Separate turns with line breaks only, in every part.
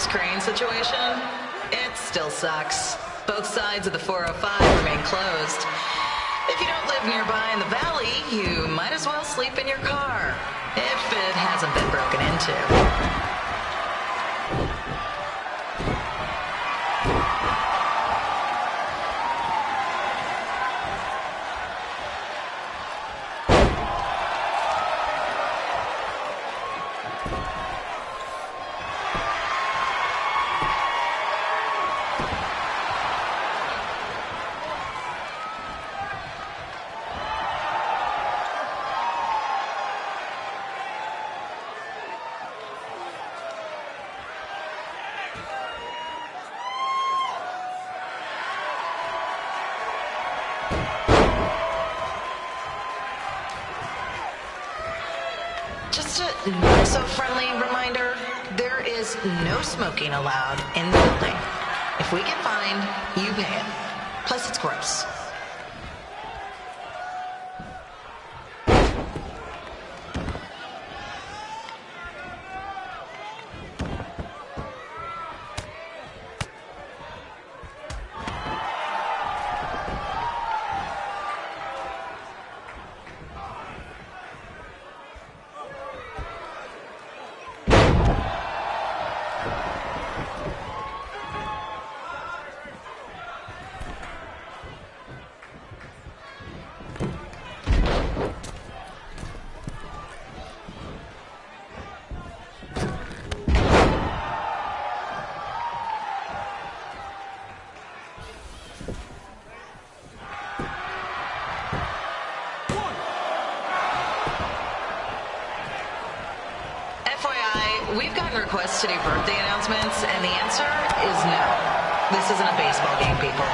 Crane situation? It still sucks. Both sides of the 405 remain closed. If you don't live nearby in the valley, you might as well sleep in your car, if it hasn't been broken into. Just a not-so-friendly reminder, there is no smoking allowed in the building. If we get fined, you pay it. Plus, it's gross. we've gotten requests to do birthday announcements, and the answer is no. This isn't a baseball game, people.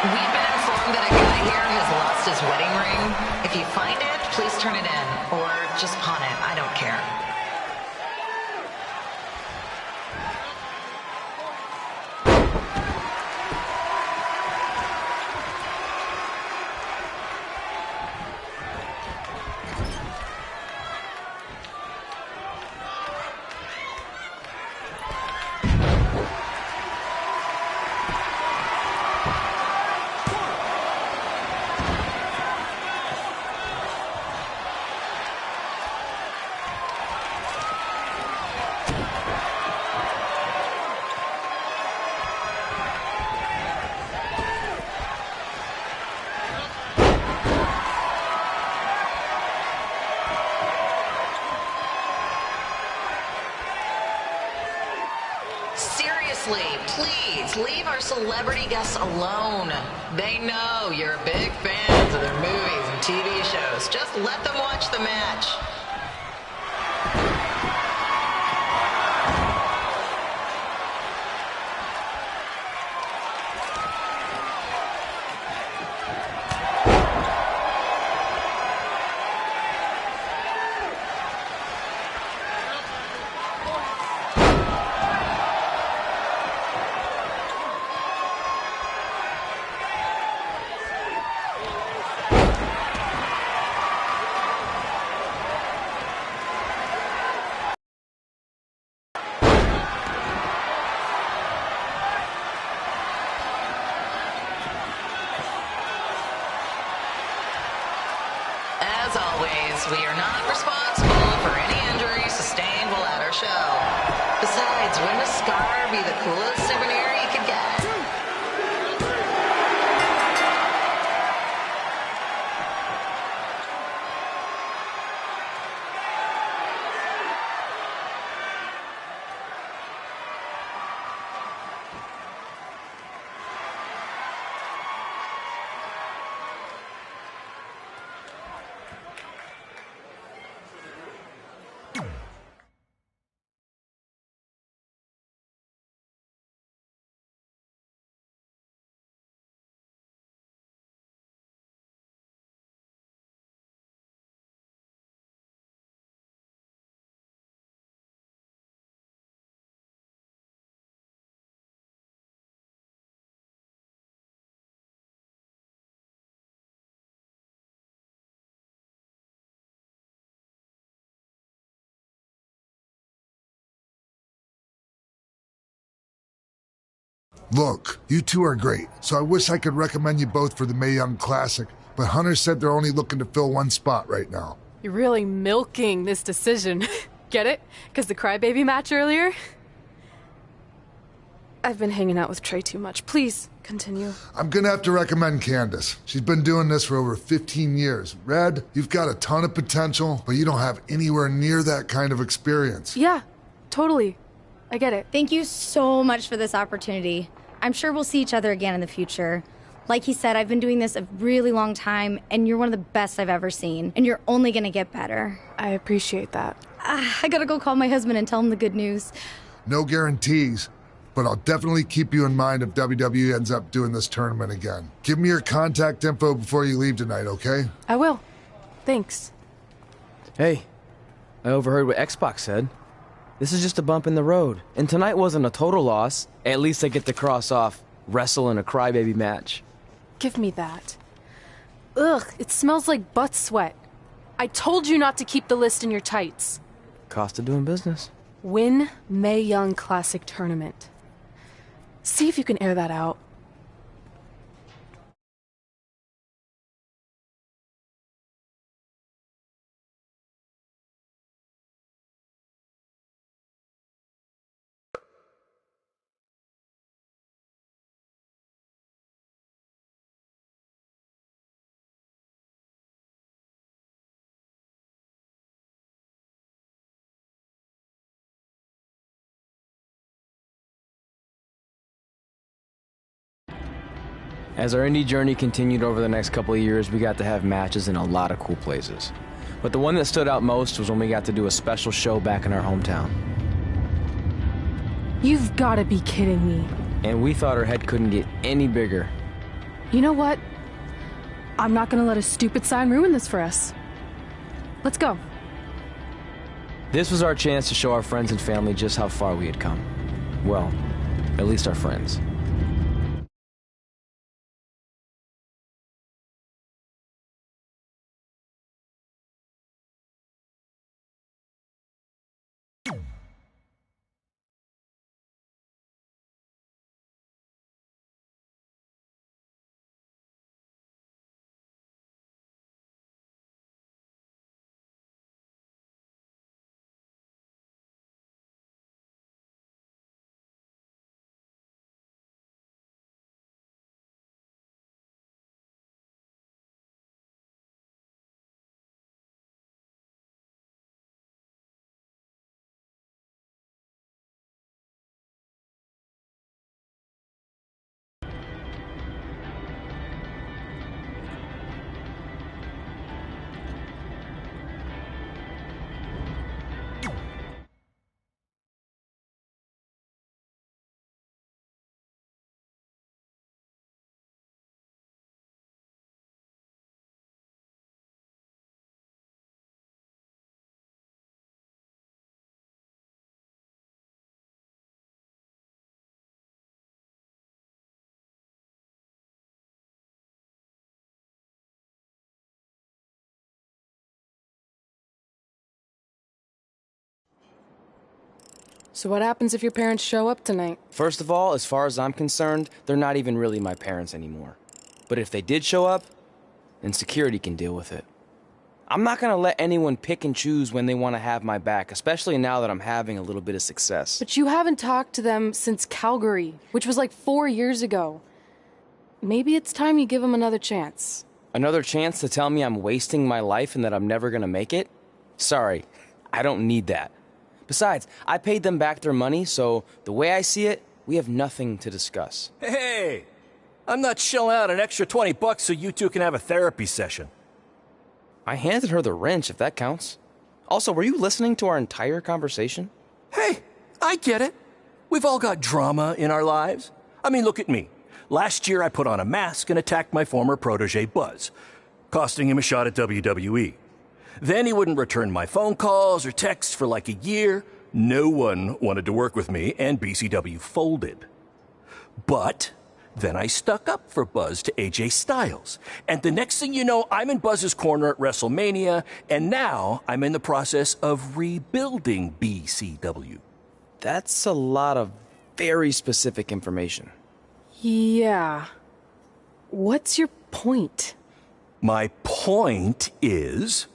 We've been informed that a guy here has lost his wedding ring. If you find it, please turn it in, or just pawn it. I don't care. Seriously, please leave our celebrity guests alone. They know you're big fans of their movies and TV shows. Just let them watch the match. As always, we are not responsible for any injuries sustained while at our show. Besides, wouldn't a scar be the coolest souvenir you could get?
Look, you two are great, so I wish I could recommend you both for the Mae Young Classic, but Hunter said they're only looking to fill one spot right now.
You're really milking this decision. Get it? Because the crybaby match earlier? I've been hanging out with Trey too much. Please, continue.
I'm gonna have to recommend Candace. She's been doing this for over 15 years. Red, you've got a ton of potential, but you don't have anywhere near that kind of experience.
Yeah, totally. I get it.
Thank you so much for this opportunity. I'm sure we'll see each other again in the future. Like he said, I've been doing this a really long time, and you're one of the best I've ever seen. And you're only gonna get better.
I appreciate that.
I gotta go call my husband and tell him the good news.
No guarantees, but I'll definitely keep you in mind if WWE ends up doing this tournament again. Give me your contact info before you leave tonight, okay?
I will. Thanks.
Hey, I overheard what Xbox said. This is just a bump in the road, and tonight wasn't a total loss. At least I get to cross off wrestle in a crybaby match.
Give me that. Ugh, it smells like butt sweat. I told you not to keep the list in your tights.
Cost of doing business.
Win Mae Young Classic Tournament. See if you can air that out.
As our indie journey continued over the next couple of years, we got to have matches in a lot of cool places. But the one that stood out most was when we got to do a special show back in our hometown.
You've gotta be kidding me.
And we thought our head couldn't get any bigger.
You know what? I'm not gonna let a stupid sign ruin this for us. Let's go.
This was our chance to show our friends and family just how far we had come. Well, at least our friends.
So what happens if your parents show up tonight?
First of all, as far as I'm concerned, they're not even really my parents anymore. But if they did show up, then security can deal with it. I'm not gonna let anyone pick and choose when they want to have my back, especially now that I'm having a little bit of success.
But you haven't talked to them since Calgary, which was like 4 years ago. Maybe it's time you give them another chance.
Another chance to tell me I'm wasting my life and that I'm never gonna make it? Sorry, I don't need that. Besides, I paid them back their money, so the way I see it, we have nothing to discuss.
Hey, I'm not shelling out an extra $20 so you two can have a therapy session.
I handed her the wrench, if that counts. Also, were you listening to our entire conversation?
Hey, I get it. We've all got drama in our lives. I mean, look at me. Last year I put on a mask and attacked my former protege Buzz, costing him a shot at WWE. Then he wouldn't return my phone calls or texts for like a year. No one wanted to work with me, and BCW folded. But then I stuck up for Buzz to AJ Styles. And the next thing you know, I'm in Buzz's corner at WrestleMania, and now I'm in the process of rebuilding BCW.
That's a lot of very specific information.
Yeah. What's your point?
My point is,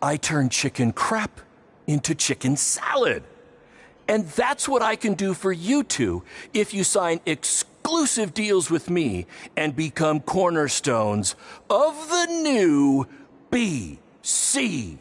I turned chicken crap into chicken salad. And that's what I can do for you two if you sign exclusive deals with me and become cornerstones of the new BCW.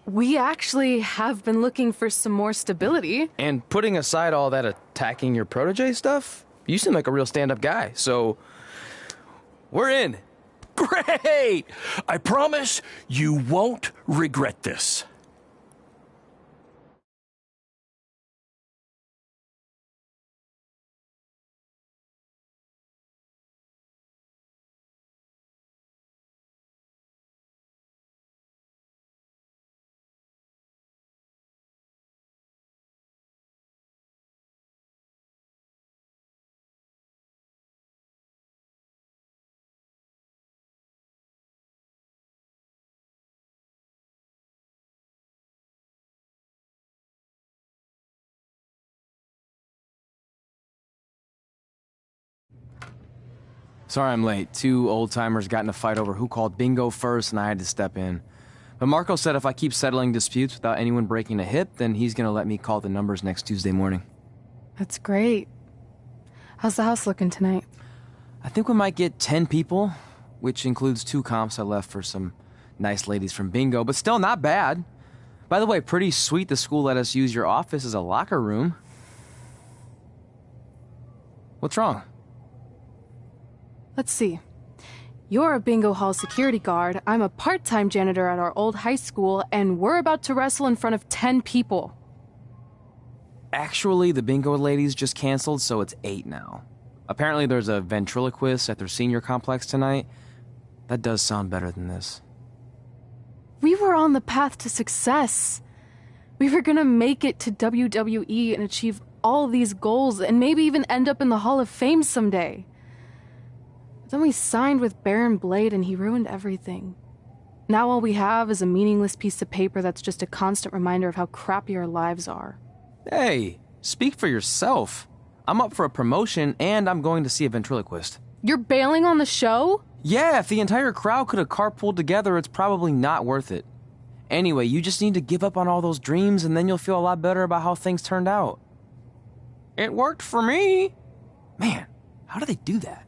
We actually have been looking for some more stability.
And putting aside all that attacking your protege stuff, you seem like a real stand-up guy, so we're in.
Great! I promise you won't regret this.
Sorry I'm late. Two old-timers got in a fight over who called bingo first, and I had to step in. But Marco said if I keep settling disputes without anyone breaking a hip, then he's gonna let me call the numbers next Tuesday morning.
That's great. How's the house looking tonight?
I think we might get 10 people, which includes 2 comps I left for some nice ladies from bingo, but still not bad. By the way, pretty sweet the school let us use your office as a locker room. What's wrong?
Let's see. You're a bingo hall security guard, I'm a part-time janitor at our old high school, and we're about to wrestle in front of 10 people.
Actually, the bingo ladies just canceled, so it's 8 now. Apparently there's a ventriloquist at their senior complex tonight. That does sound better than this.
We were on the path to success. We were gonna make it to WWE and achieve all these goals and maybe even end up in the Hall of Fame someday. But then we signed with Baron Blade and he ruined everything. Now all we have is a meaningless piece of paper that's just a constant reminder of how crappy our lives are.
Hey, speak for yourself. I'm up for a promotion and I'm going to see a ventriloquist.
You're bailing on the show?
Yeah, if the entire crowd could have carpooled together, it's probably not worth it. Anyway, you just need to give up on all those dreams and then you'll feel a lot better about how things turned out. It worked for me. Man, how do they do that?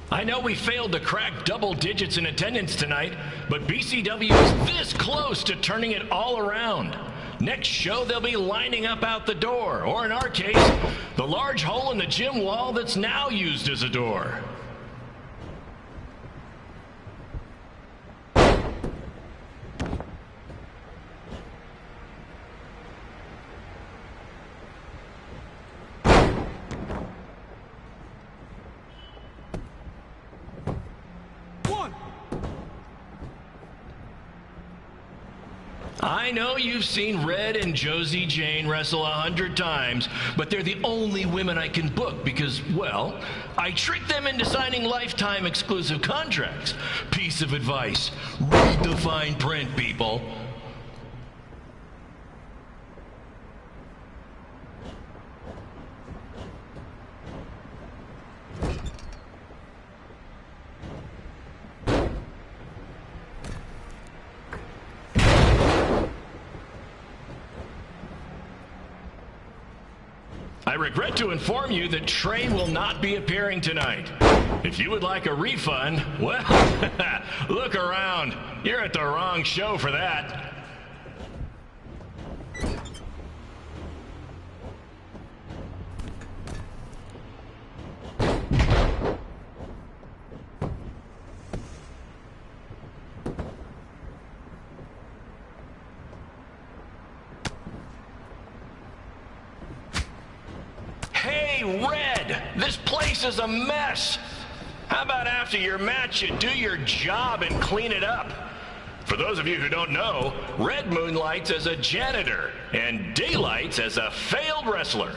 I know we failed to crack double digits in attendance tonight, but BCW is this close to turning it all around. Next show, they'll be lining up out the door, or in our case, the large hole in the gym wall that's now used as a door. I know you've seen Red and Josie Jane wrestle 100 times, but they're the only women I can book because, well, I tricked them into signing lifetime exclusive contracts. Piece of advice: read the fine print, people. I regret to inform you that Trey will not be appearing tonight. If you would like a refund, well, look around. You're at the wrong show for that. Red, this place is a mess. How about after your match you do your job and clean it up? For those of you who don't know, Red moonlights as a janitor and daylights as a failed wrestler.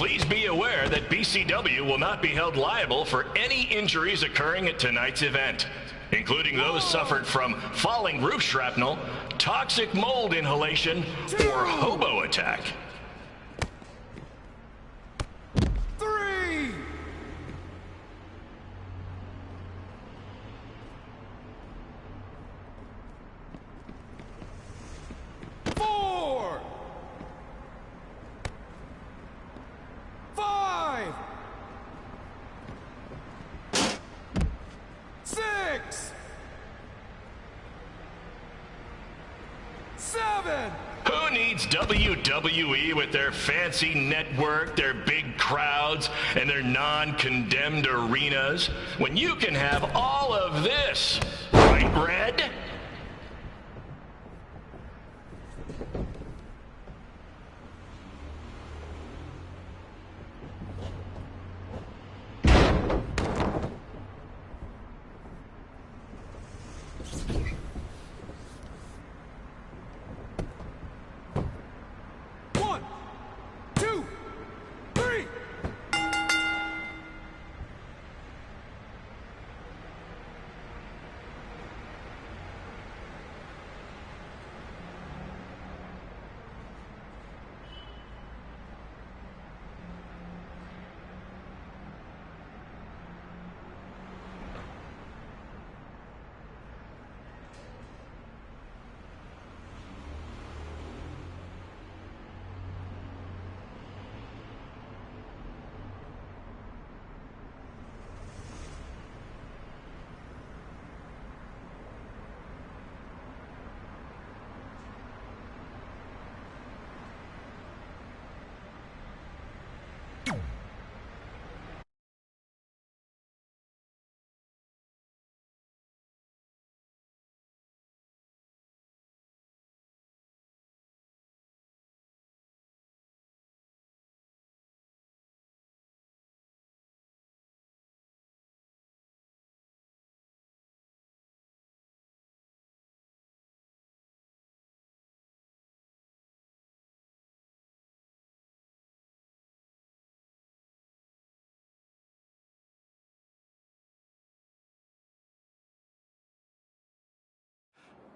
Please be aware that BCW will not be held liable for any injuries occurring at tonight's event, including those suffered from falling roof shrapnel, toxic mold inhalation, or hobo attack.
3. 4. 5. 6. 7.
Who needs WWE with their fancy network, their big crowds, and their non-condemned arenas, when you can have all of this? Right, Red?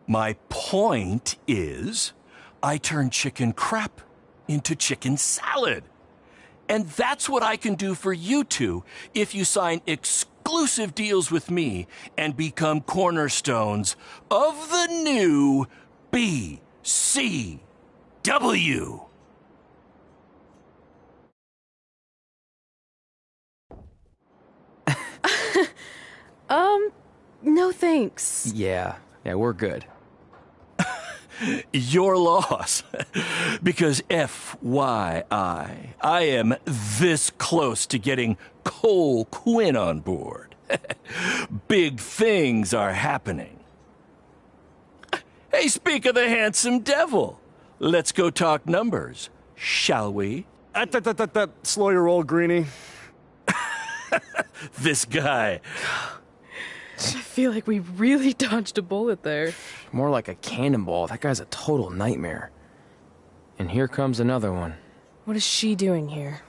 My point is, I turn chicken crap into chicken salad. And that's what I can do for you two if you sign exclusive deals with me and become cornerstones of the new BCW.
No thanks.
Yeah, we're good.
Your loss. Because FYI, I am this close to getting Cole Quinn on board. Big things are happening. Hey, speak of the handsome devil. Let's go talk numbers, shall we?
Slow your roll, Greenie.
This guy.
I feel like we really dodged a bullet there.
More like a cannonball. That guy's a total nightmare. And here comes another one.
What is she doing here?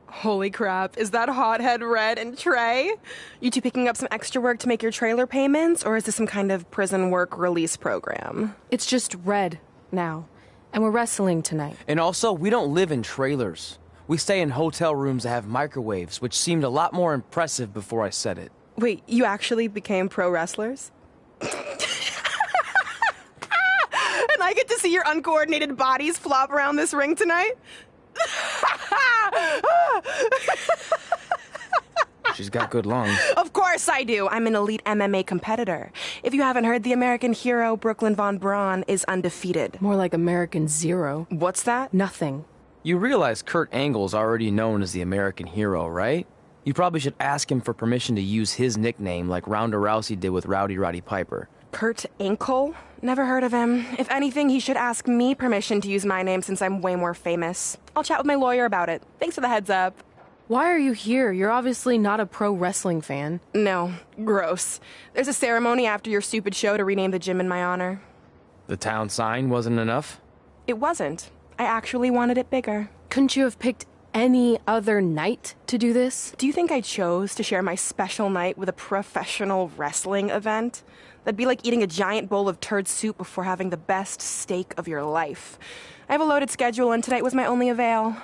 Holy crap, is that hothead Red and Trey? You two picking up some extra work to make your trailer payments, or is this some kind of prison work release program?
It's just Red now, and we're wrestling tonight.
And also, we don't live in trailers. We stay in hotel rooms that have microwaves, which seemed a lot more impressive before I said it.
Wait, you actually became pro wrestlers? And I get to see your uncoordinated bodies flop around this ring tonight?
She's got good lungs.
Of course I do. I'm an elite MMA competitor. If you haven't heard, the American hero, Brooklyn Von Braun, is undefeated.
More like American Zero.
What's that?
Nothing.
You realize Kurt Angle's already known as the American hero, right? You probably should ask him for permission to use his nickname like Ronda Rousey did with Rowdy Roddy Piper.
Kurt Angle? Never heard of him. If anything, he should ask me permission to use my name since I'm way more famous. I'll chat with my lawyer about it. Thanks for the heads up.
Why are you here? You're obviously not a pro wrestling fan.
No. Gross. There's a ceremony after your stupid show to rename the gym in my honor.
The town sign wasn't enough?
It wasn't. I actually wanted it bigger.
Couldn't you have picked any other night to do this?
Do you think I chose to share my special night with a professional wrestling event? That'd be like eating a giant bowl of turd soup before having the best steak of your life. I have a loaded schedule, and tonight was my only avail.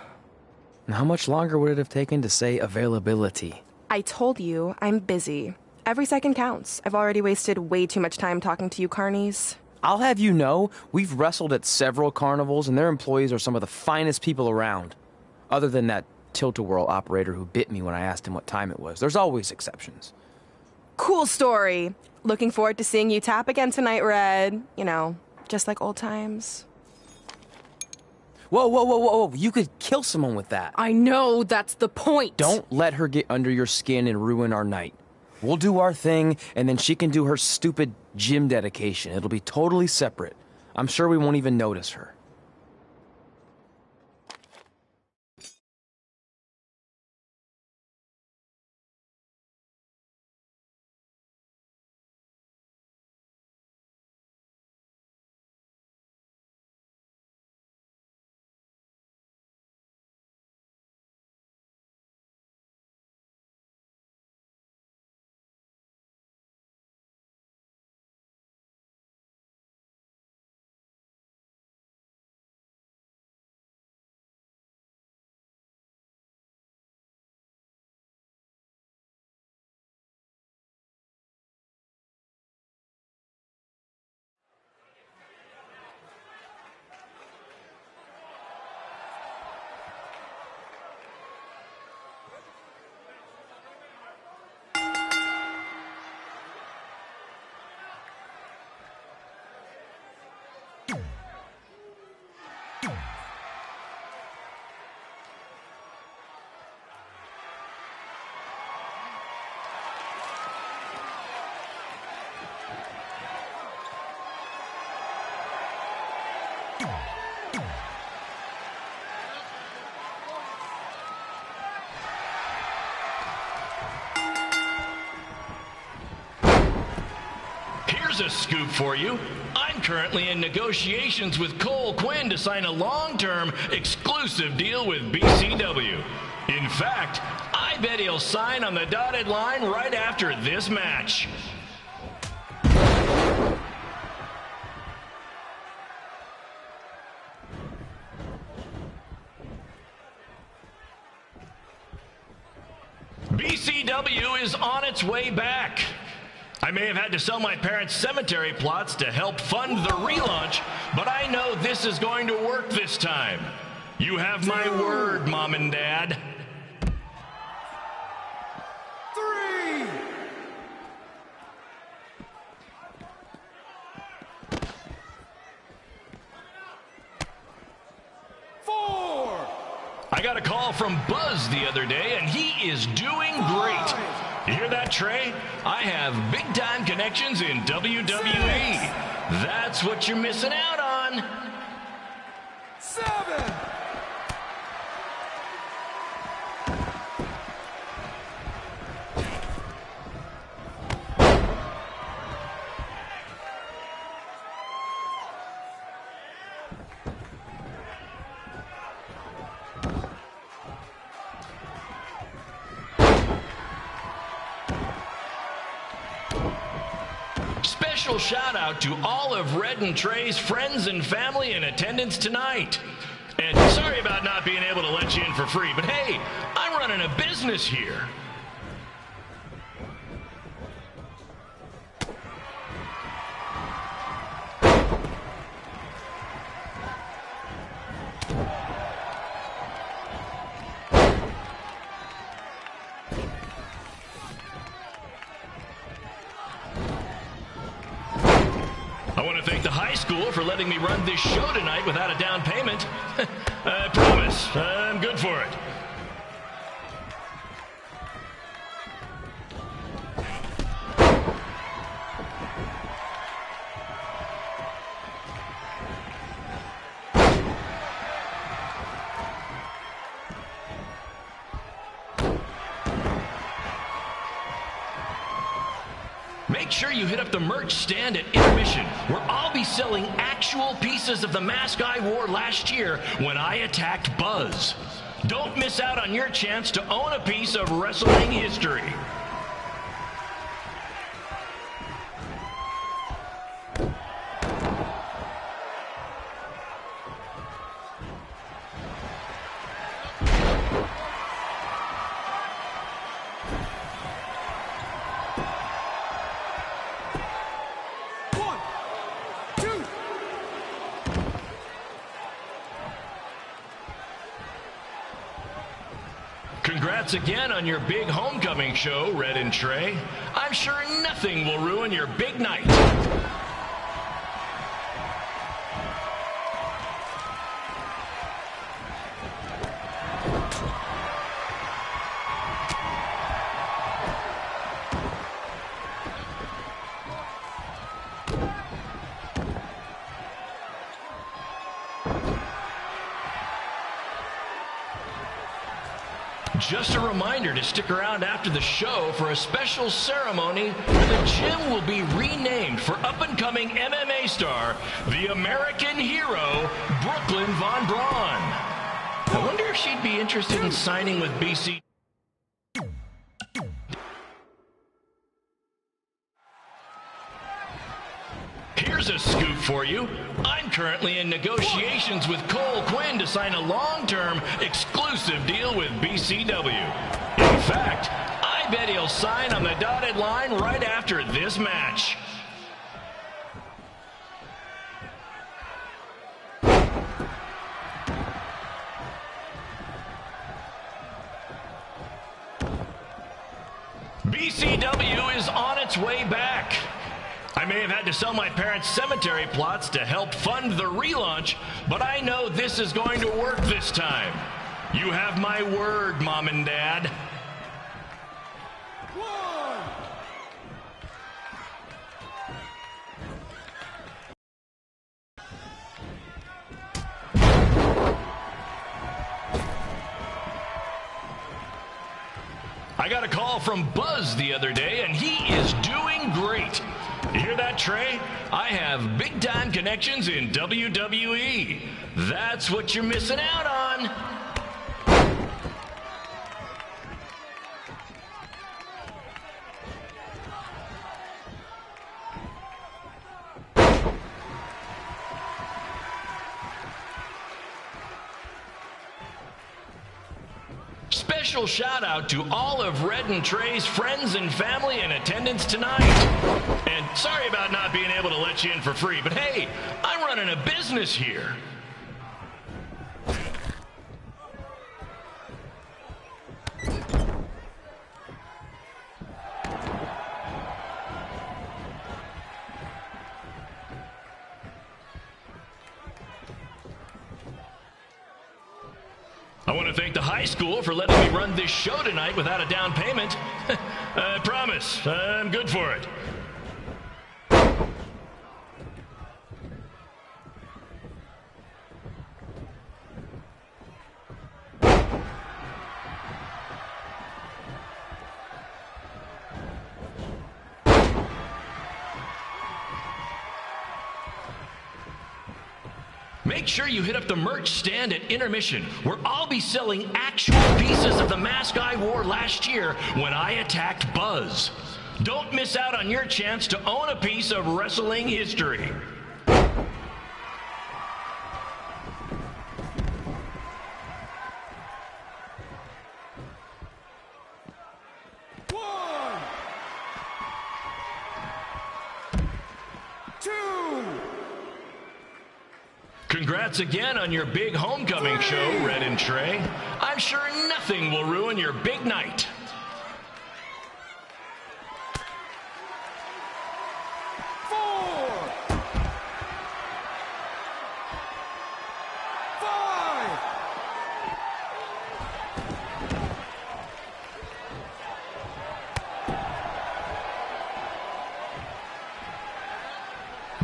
How much longer would it have taken to say availability?
I told you, I'm busy. Every second counts. I've already wasted way too much time talking to you carnies.
I'll have you know, we've wrestled at several carnivals, and their employees are some of the finest people around. Other than that tilt-a-whirl operator who bit me when I asked him what time it was. There's always exceptions.
Cool story. Looking forward to seeing you tap again tonight, Red. You know, just like old times.
Whoa, whoa, whoa, whoa, whoa. You could kill someone with that.
I know, that's the point.
Don't let her get under your skin and ruin our night. We'll do our thing, and then she can do her stupid gym dedication. It'll be totally separate. I'm sure we won't even notice her.
Here's a scoop for you. I'm currently in negotiations with Cole Quinn to sign a long-term, exclusive deal with BCW. In fact, I bet he'll sign on the dotted line right after this match. BCW is on its way back. I may have had to sell my parents' cemetery plots to help fund the relaunch, but I know this is going to work this time. You have my word, Mom and Dad.
3. 4.
I got a call from Buzz the other day, and he is doing great. You hear that, Trey? I have big-time connections in WWE. That's what you're missing out on.
7.
Special shout out to all of Red and Trey's friends and family in attendance tonight. And sorry about not being able to let you in for free, but hey, I'm running a business here. I want to thank the high school for letting me run this show tonight without a down payment. I promise, I'm good for it. Make sure you hit up the merch stand at intermission, where I'll be selling actual pieces of the mask I wore last year when I attacked Buzz. Don't miss out on your chance to own a piece of wrestling history. Congrats again on your big homecoming show, Red and Trey. I'm sure nothing will ruin your big night. Just a reminder to stick around after the show for a special ceremony where the gym will be renamed for up-and-coming MMA star, the American hero, Brooklyn Von Braun. I wonder if she'd be interested in signing with BC. Here's a scoop for you. I'm currently in negotiations with Cole Quinn to sign a long-term, exclusive deal with BCW. In fact, I bet he'll sign on the dotted line right after this match. BCW is on its way back. I may have had to sell my parents' cemetery plots to help fund the relaunch, but I know this is going to work this time. You have my word, Mom and Dad. I got a call from Buzz the other day, and he is doing great. You hear that, Trey? I have big-time connections in WWE. That's what you're missing out on. Special shout out to all of Red and Trey's friends and family in attendance tonight. And sorry about not being able to let you in for free, but hey, I'm running a business here. I want to thank the high school for letting me run this show tonight without a down payment. I promise, I'm good for it. Make sure you hit up the merch stand at intermission, where I'll be selling actual pieces of the mask I wore last year when I attacked Buzz. Don't miss out on your chance to own a piece of wrestling history. Congrats again on your big homecoming show, Red and Trey. I'm sure nothing will ruin your big night.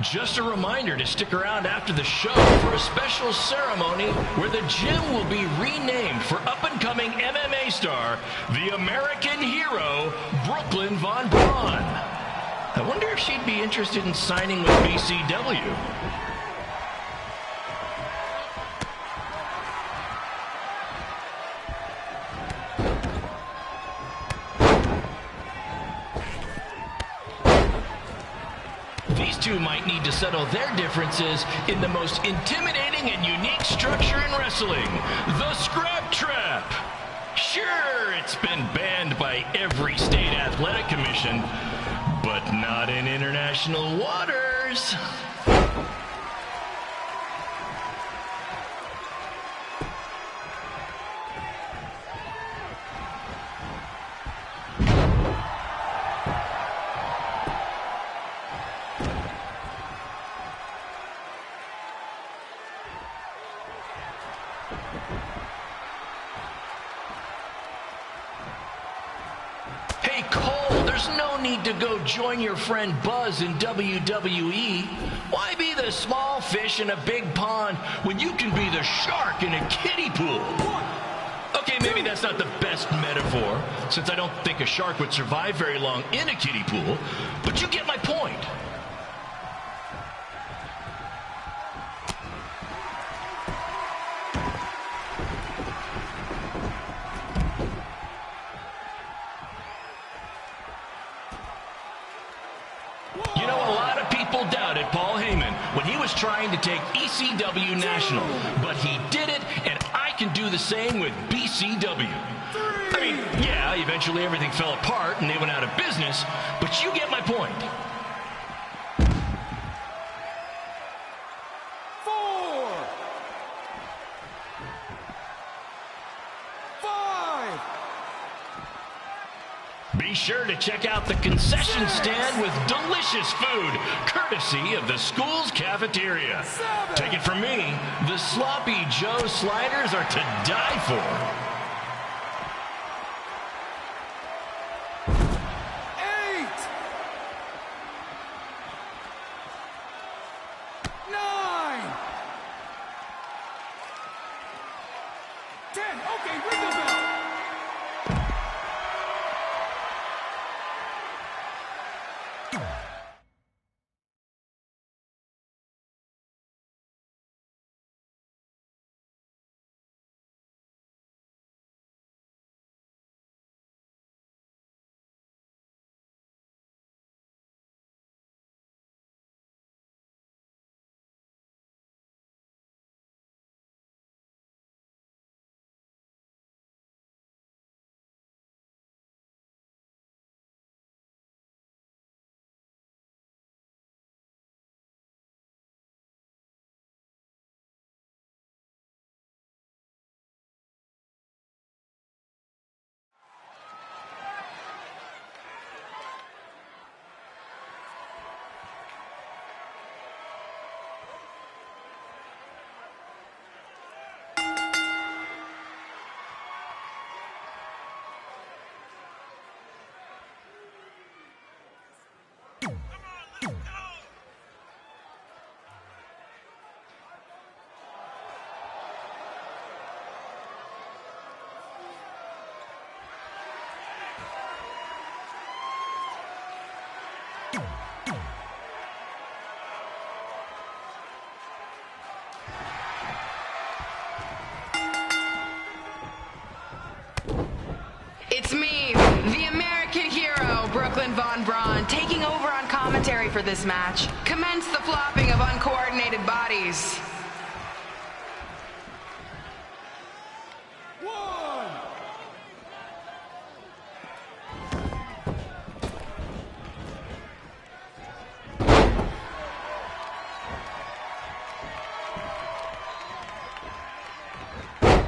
Just a reminder to stick around after the show for a special ceremony where the gym will be renamed for up-and-coming MMA star, the American hero, Brooklyn Von Braun. I wonder if she'd be interested in signing with BCW. These two might need to settle their differences in the most intimidating and unique structure in wrestling, the Scrap Trap. Sure, it's been banned by every state athletic commission, but not in international waters. Hey, Cole, there's no need to go join your friend Buzz in WWE. Why be the small fish in a big pond when you can be the shark in a kiddie pool? Okay, maybe that's not the best metaphor, since I don't think a shark would survive very long in a kiddie pool, but you get my point. You know, a lot of people doubted Paul Heyman when he was trying to take ECW National, but he did it, and I can do the same with BCW. I mean, yeah, eventually everything fell apart and they went out of business, but you get my point.
4, 5.
Be sure to check out the concession stand with delicious food, courtesy of the school's cafeteria. Take it from me, the Sloppy Joe sliders are to die for.
8, 9, 10. Okay, ring the bell.
It's me, the American hero, Brooklyn Von Braun, taking over on commentary for this match. Commence the flopping of uncoordinated bodies.
1.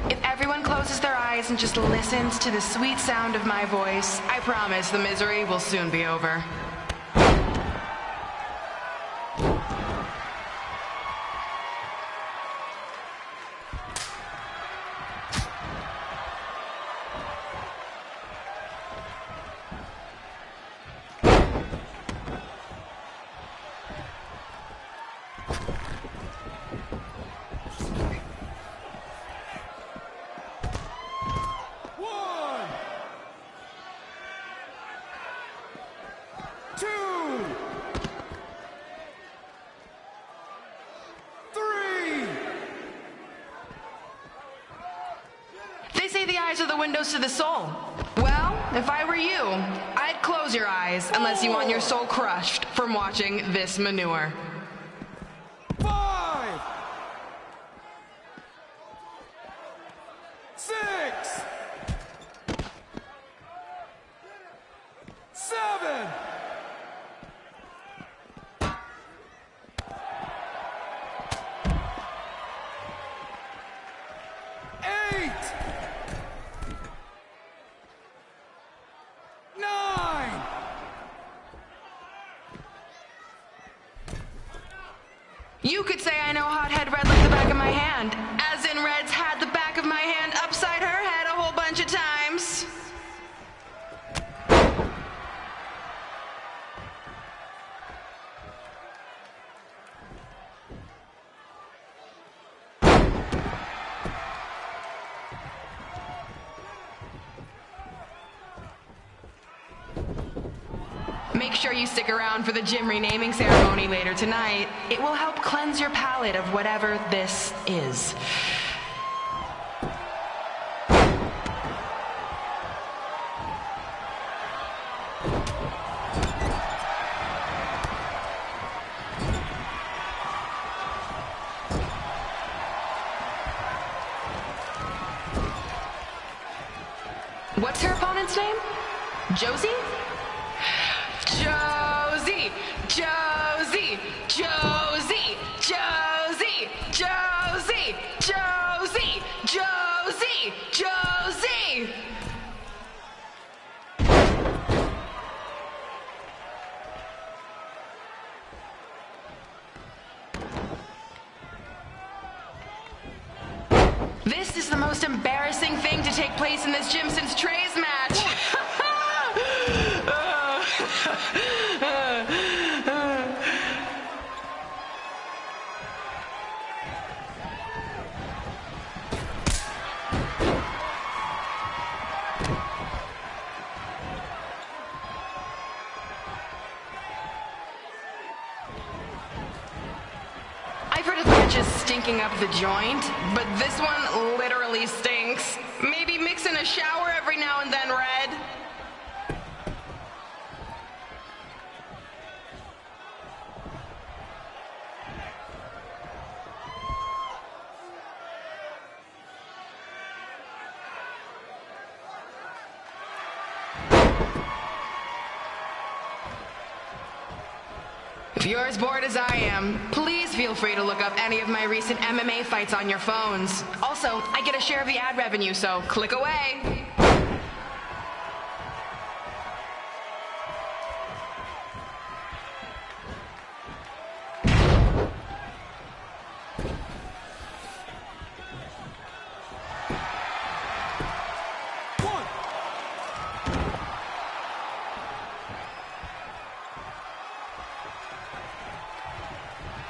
If everyone closes their eyes and just listens to the sweet sound of my voice, I promise the misery will soon be over. of the windows to the soul. Well, if I were you, I'd close your eyes unless you want your soul crushed from watching this manure.
5, 6, 7, 8, 9.
You could say I know hothead red like the back of my hand, as in Red's had the back of my hand upside her head a whole bunch of times. Make sure you stick around for the gym renaming ceremony later tonight. It will help cleanse your palate of whatever this is. What's her opponent's name? Josie? Josie! Josie! Josie! Josie! Josie! Josie! Josie! Josie! This is the most embarrassing thing to take place in this gym since Trey's match. I've heard of matches stinking up the joint, but this one literally stinks. Maybe mix in a shower every now and then, Red. If you're as bored as I am, please feel free to look up any of my recent MMA fights on your phones. Also, I get a share of the ad revenue, so click away.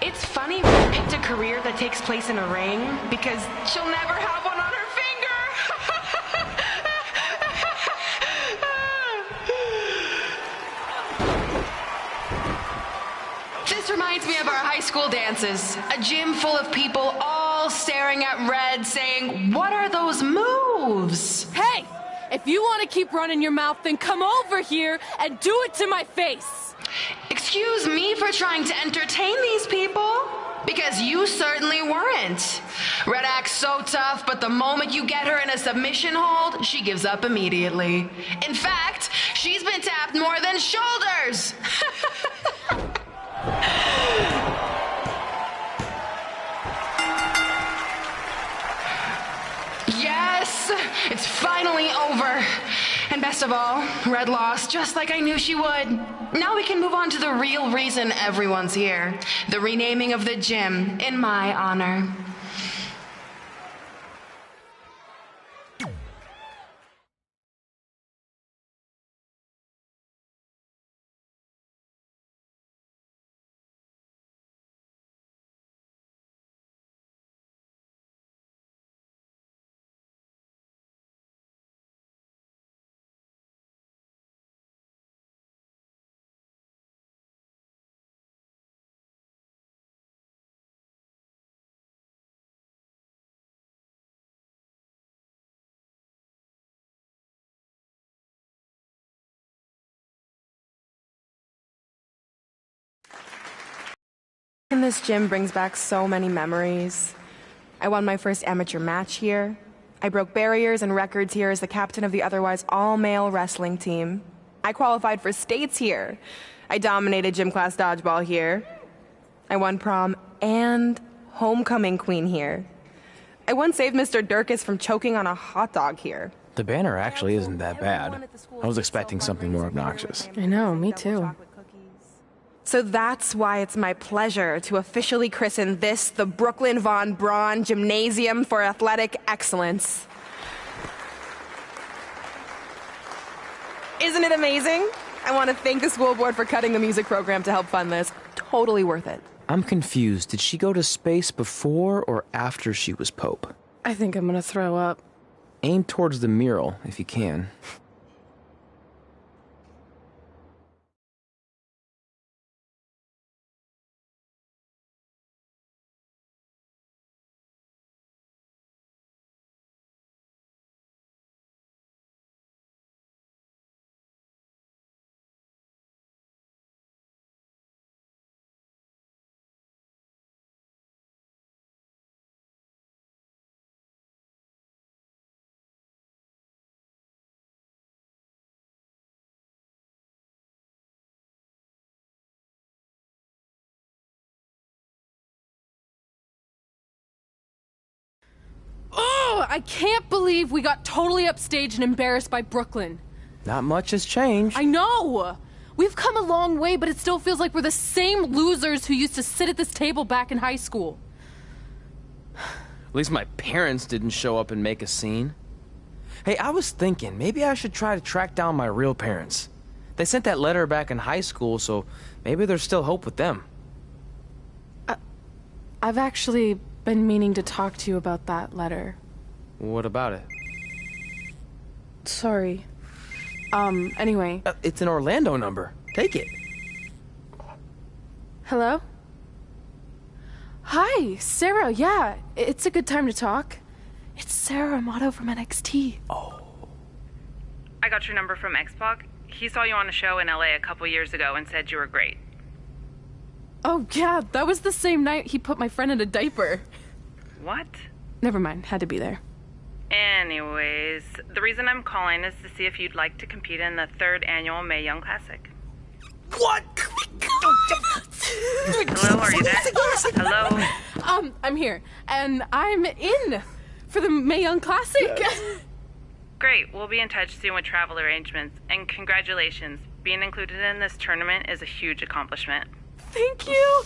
It's funny Red picked a career that takes place in a ring because she'll never have one on her finger. This reminds me of our high school dances. A gym full of people all staring at Red saying, "What are those moves?"
Hey! If you want to keep running your mouth, then come over here and do it to my face!
Excuse me for trying to entertain these people? Because you certainly weren't. Red acts so tough, but the moment you get her in a submission hold, she gives up immediately. In fact, she's been tapped more than shoulders. Yes, it's finally over. And best of all, Red lost just like I knew she would. Now we can move on to the real reason everyone's here. The renaming of the gym in my honor.
this gym brings back so many memories. I won my first amateur match here. I broke barriers and records here as the captain of the otherwise all-male wrestling team. I qualified for states here. I dominated gym class dodgeball here. I won prom and homecoming queen here. I once saved Mr. Durkis from choking on a hot dog here.
The banner actually isn't that bad. I was expecting something more obnoxious.
I know, me too.
So that's why it's my pleasure to officially christen this the Brooklyn Von Braun Gymnasium for Athletic Excellence. Isn't it amazing? I want to thank the school board for cutting the music program to help fund this. Totally worth it.
I'm confused. Did she go to space before or after she was Pope?
I think I'm gonna throw up.
Aim towards the mural, if you can.
Oh, I can't believe we got totally upstaged and embarrassed by Brooklyn.
Not much has changed.
I know! We've come a long way, but it still feels like we're the same losers who used to sit at this table back in high school.
At least my parents didn't show up and make a scene. Hey, I was thinking, maybe I should try to track down my real parents. They sent that letter back in high school, so maybe there's still hope with them.
I've actually been meaning to talk to you about that letter.
What about it?
Sorry. Anyway.
It's an Orlando number. Take it.
Hello? Hi, Sarah, yeah. It's a good time to talk. It's Sarah Amato from NXT.
Oh.
I got your number from X-Pac. He saw you on a show in LA a couple years ago and said you were great.
Oh, yeah, that was the same night he put my friend in a diaper.
What?
Never mind, had to be there.
Anyways, the reason I'm calling is to see if you'd like to compete in the 3rd annual Mae Young Classic.
What?
Hello, are you there? Hello?
I'm here, and I'm in for the Mae Young Classic.
Great, we'll be in touch soon with travel arrangements, and congratulations. Being included in this tournament is a huge accomplishment.
Thank you.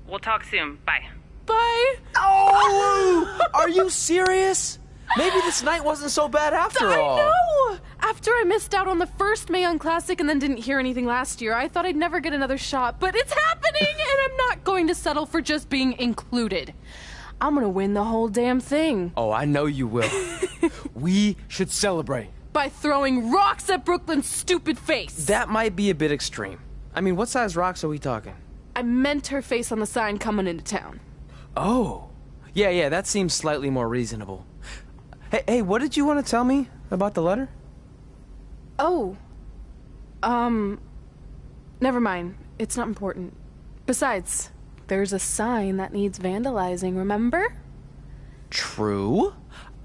We'll talk soon. Bye.
Bye.
Oh! Are you serious? Maybe this night wasn't so bad after all.
I know! After I missed out on the first Mae Young Classic and then didn't hear anything last year, I thought I'd never get another shot, but it's happening, and I'm not going to settle for just being included. I'm gonna win the whole damn thing.
Oh, I know you will. We should celebrate.
By throwing rocks at Brooklyn's stupid face.
That might be a bit extreme. I mean, what size rocks are we talking?
I meant her face on the sign coming into town.
Oh. Yeah, that seems slightly more reasonable. Hey, what did you want to tell me about the letter?
Oh. Never mind. It's not important. Besides, there's a sign that needs vandalizing, remember?
True.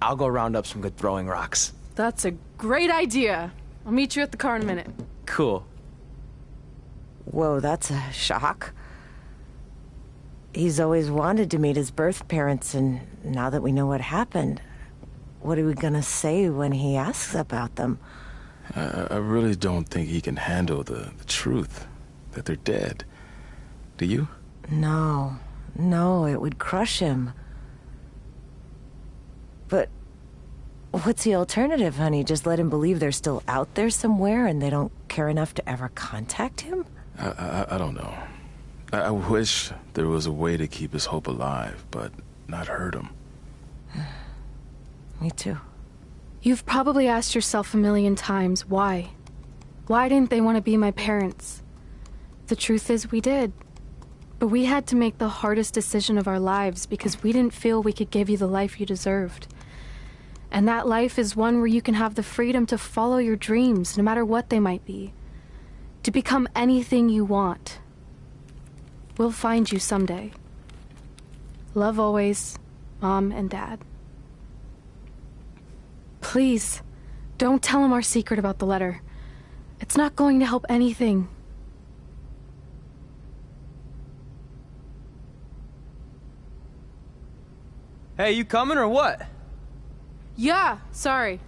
I'll go round up some good throwing rocks.
That's a great idea. I'll meet you at the car in a minute.
Cool.
Whoa, that's a shock. He's always wanted to meet his birth parents, and now that we know what happened, what are we gonna say when he asks about them?
I really don't think he can handle the truth, that they're dead. Do you?
No, it would crush him. But what's the alternative, honey? Just let him believe they're still out there somewhere and they don't care enough to ever contact him?
I don't know. I wish there was a way to keep his hope alive, but not hurt him.
Me too.
You've probably asked yourself a million times, why? Why didn't they want to be my parents? The truth is, we did. But we had to make the hardest decision of our lives because we didn't feel we could give you the life you deserved. And that life is one where you can have the freedom to follow your dreams, no matter what they might be. To become anything you want. We'll find you someday. Love always, Mom and Dad. Please, don't tell him our secret about the letter. It's not going to help anything.
Hey, you coming or what?
Yeah, sorry.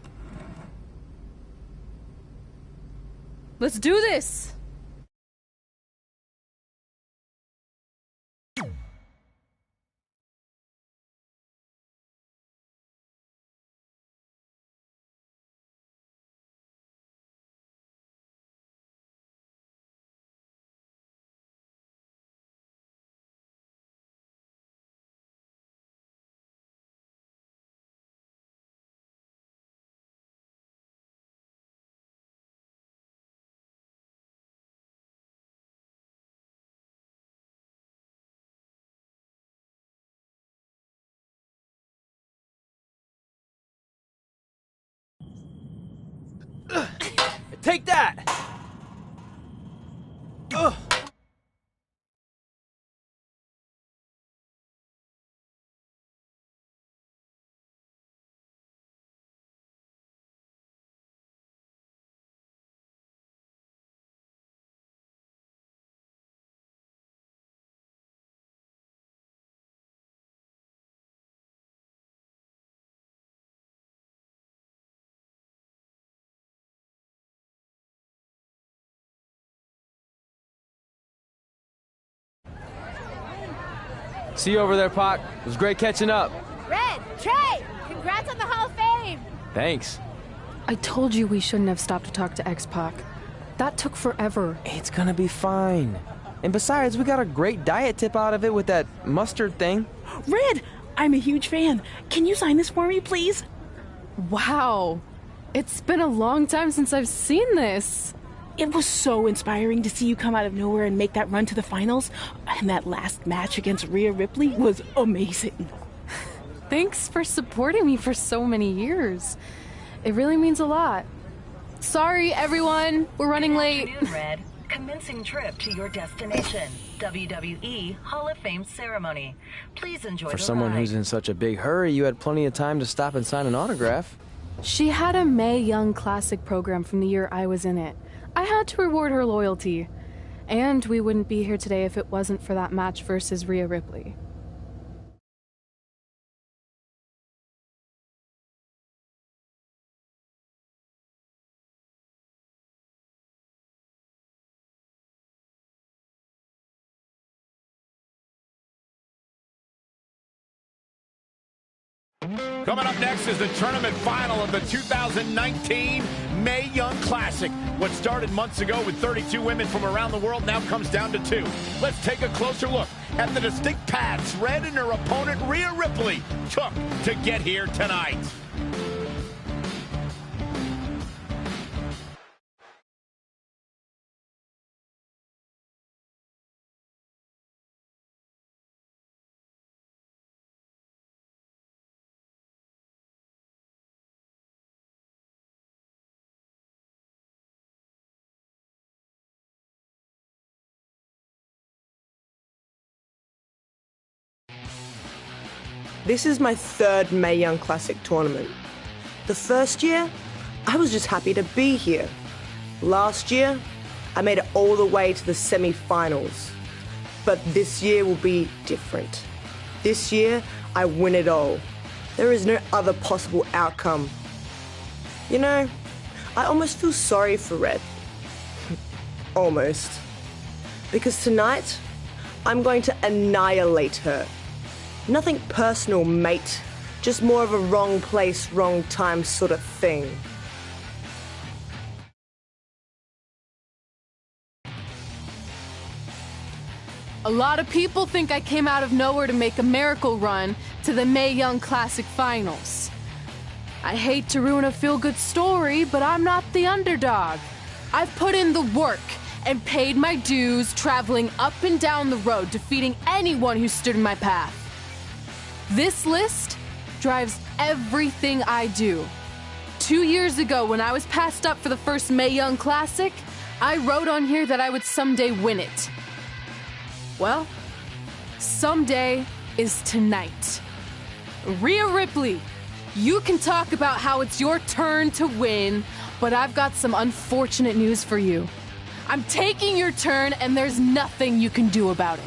Let's do this!
Take that! Ugh. See you over there, Pac. It was great catching up.
Red, Trey, congrats on the Hall of Fame.
Thanks.
I told you we shouldn't have stopped to talk to X-Pac. That took forever.
It's gonna be fine. And besides, we got a great diet tip out of it with that mustard thing.
Red, I'm a huge fan. Can you sign this for me, please?
Wow. It's been a long time since I've seen this.
It was so inspiring to see you come out of nowhere and make that run to the finals. And that last match against Rhea Ripley was amazing.
Thanks for supporting me for so many years. It really means a lot. Sorry, everyone. We're running late.
Good afternoon, Red. Commencing trip to your destination. WWE Hall of Fame ceremony. Please enjoy
For
the
someone
ride.
who's in such a big hurry, you had plenty of time to stop and sign an autograph.
She had a Mae Young Classic program from the year I was in it. I had to reward her loyalty. And we wouldn't be here today if it wasn't for that match versus Rhea Ripley.
Coming up next is the tournament final of the 2019 Mae Young Classic. What started months ago with 32 women from around the world now comes down to 2. Let's take a closer look at the distinct paths Red and her opponent Rhea Ripley took to get here tonight.
This is my 3rd Mae Young Classic tournament. The first year, I was just happy to be here. Last year, I made it all the way to the semi-finals. But this year will be different. This year, I win it all. There is no other possible outcome. You know, I almost feel sorry for Red. Almost. Because tonight, I'm going to annihilate her. Nothing personal, mate. Just more of a wrong place, wrong time sort of thing.
A lot of people think I came out of nowhere to make a miracle run to the Mae Young Classic Finals. I hate to ruin a feel-good story, but I'm not the underdog. I've put in the work and paid my dues traveling up and down the road, defeating anyone who stood in my path. This list drives everything I do. 2 years ago, when I was passed up for the first Mae Young Classic, I wrote on here that I would someday win it. Well, Someday is tonight. Rhea Ripley, you can talk about how it's your turn to win, but I've got some unfortunate news for you. I'm taking your turn, and there's nothing you can do about it.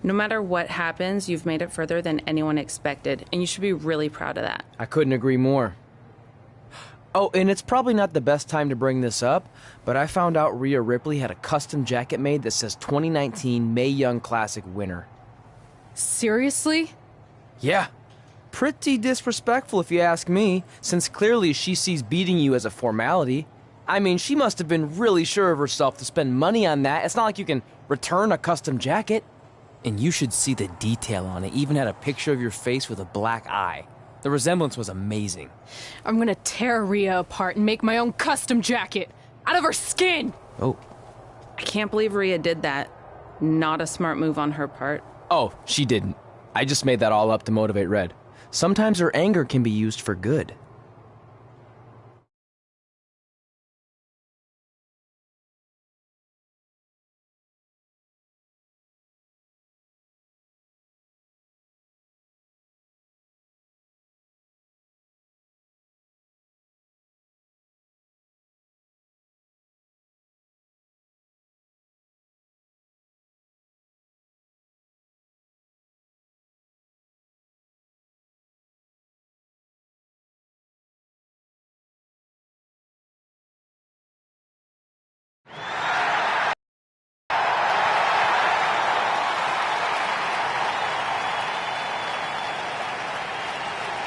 No matter what happens, you've made it further than anyone expected, and you should be really proud of that.
I couldn't agree more. Oh, and it's probably not the best time to bring this up, but I found out Rhea Ripley had a custom jacket made that says 2019 Mae Young Classic winner.
Seriously?
Yeah. Pretty disrespectful if you ask me, since clearly she sees beating you as a formality. I mean, she must have been really sure of herself to spend money on that. It's not like you can return a custom jacket. And you should see the detail on it. Even had a picture of your face with a black eye. The resemblance was amazing.
I'm gonna tear Rhea apart and make my own custom jacket out of her skin!
Oh.
I can't believe Rhea did that. Not a smart move on her part.
Oh, she didn't. I just made that all up to motivate Red. Sometimes her anger can be used for good.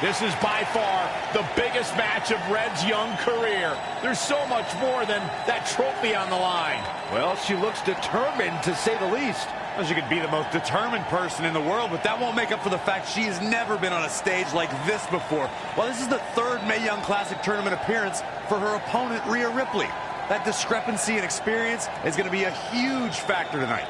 This is by far the biggest match of Red's young career. There's so much more than that trophy on the line.
Well, she looks determined, to say the least. Well, she could be the most determined person in the world, but that won't make up for the fact she has never been on a stage like this before. Well, this is the third Mae Young Classic tournament appearance for her opponent, Rhea Ripley. That discrepancy in experience is going to be a huge factor tonight.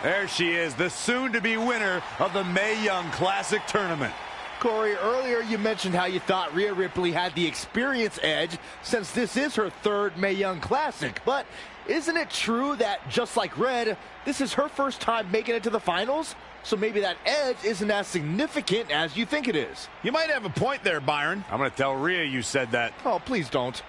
There she is, the soon-to-be winner of the Mae Young Classic tournament.
Corey, earlier you mentioned how you thought Rhea Ripley had the experience edge since this is her third Mae Young Classic. But isn't it true that, just like Red, this is her first time making it to the finals? So maybe that edge isn't as significant as you think it is.
You might have a point there, Byron.
I'm going to tell Rhea you said that.
Oh, please don't.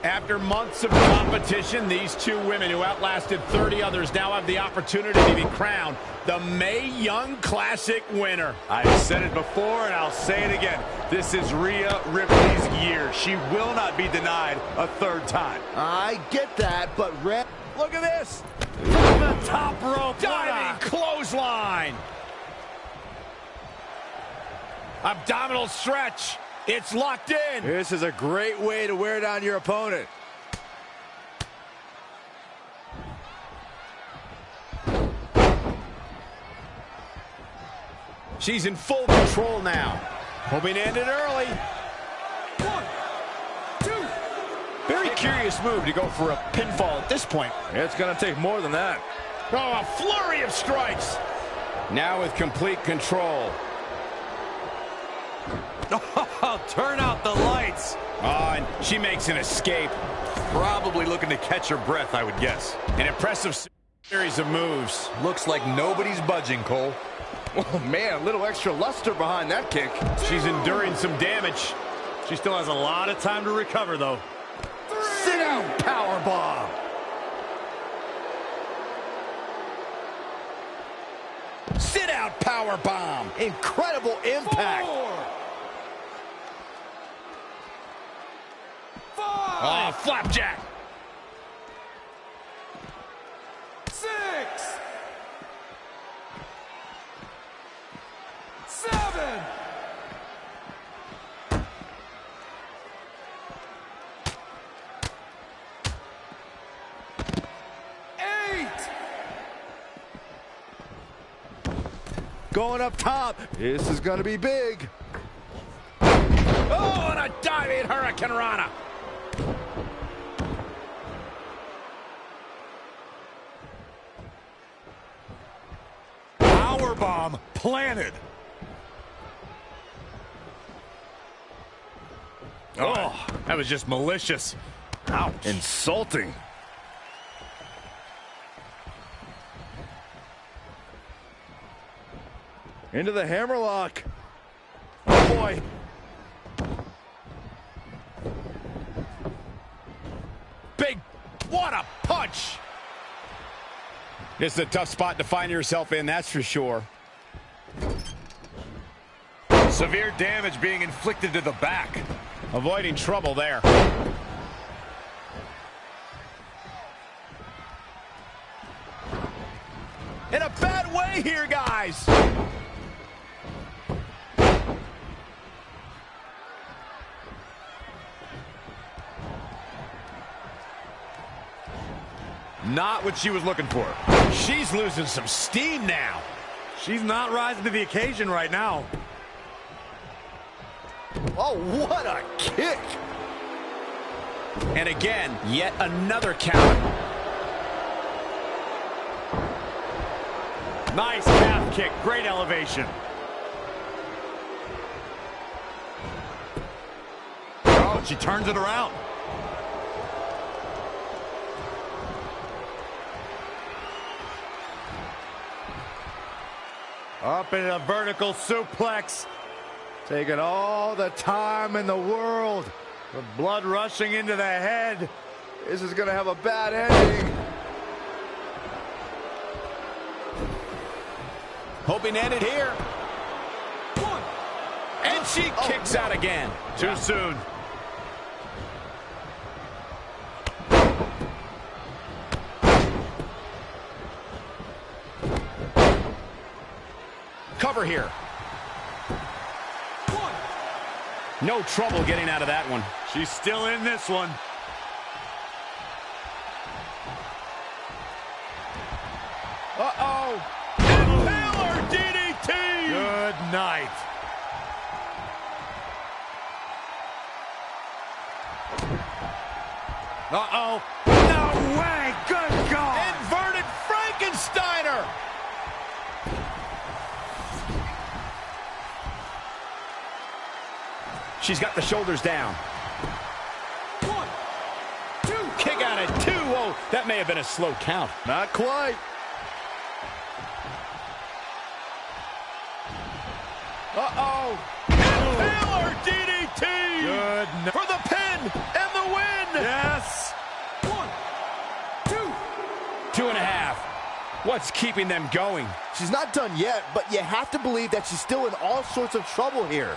After months of competition, these two women who outlasted 30 others now have the opportunity to be crowned the Mae Young Classic winner.
I've said it before and I'll say it again. This is Rhea Ripley's year. She will not be denied a third time.
I get that, but Red...
Look at this. From the top rope. Diving clothesline. Abdominal stretch. It's locked in.
This is a great way to wear down your opponent.
She's in full control now. Hoping to end it early. 1, 2. Very curious move to go for a pinfall at this point.
It's going to take more than that.
Oh, a flurry of strikes. Now with complete control.
Oh, turn out the lights.
Oh, and she makes an escape.
Probably looking to catch her breath, I would guess.
An impressive series of moves.
Looks like nobody's budging, Cole.
Oh, man, a little extra luster behind that kick.
She's enduring some damage.
She still has a lot of time to recover, though.
Sit down, powerbomb.
Sit out powerbomb.
Incredible impact.
4. Oh, flapjack.
6. 7. 8.
Going up top. This is going to be big.
Oh, and a diving Hurricane Rana.
Powerbomb planted.
Oh, that was just malicious.
Ouch. Insulting.
Into the hammerlock. Oh, boy.
Big, what a punch. This is a tough spot to find yourself in, that's for sure.
Severe damage being inflicted to the back.
Avoiding trouble there. In a bad way here, guys.
Not what she was looking for.
She's losing some steam now.
She's not rising to the occasion right now.
Oh, what a kick.
And again, yet another count.
Nice calf kick. Great elevation. Oh, she turns it around. Up in a vertical suplex. Taking all the time in the world. The blood rushing into the head.
This is going to have a bad ending.
Hoping to end it here. 1. And she kicks out again.
Too soon.
Cover here. No trouble getting out of that one.
She's still in this one.
Uh-oh. Impaler DDT.
Good night.
Uh-oh.
No way. Good God.
Inverted Frankensteiner. She's got the shoulders down. 1, 2. Kick out at 2. Whoa, that may have been a slow count.
Not quite.
Uh-oh. Impaler DDT.
Good.
For the pin and the win.
Yeah.
What's keeping them going?
She's not done yet, but you have to believe that she's still in all sorts of trouble here.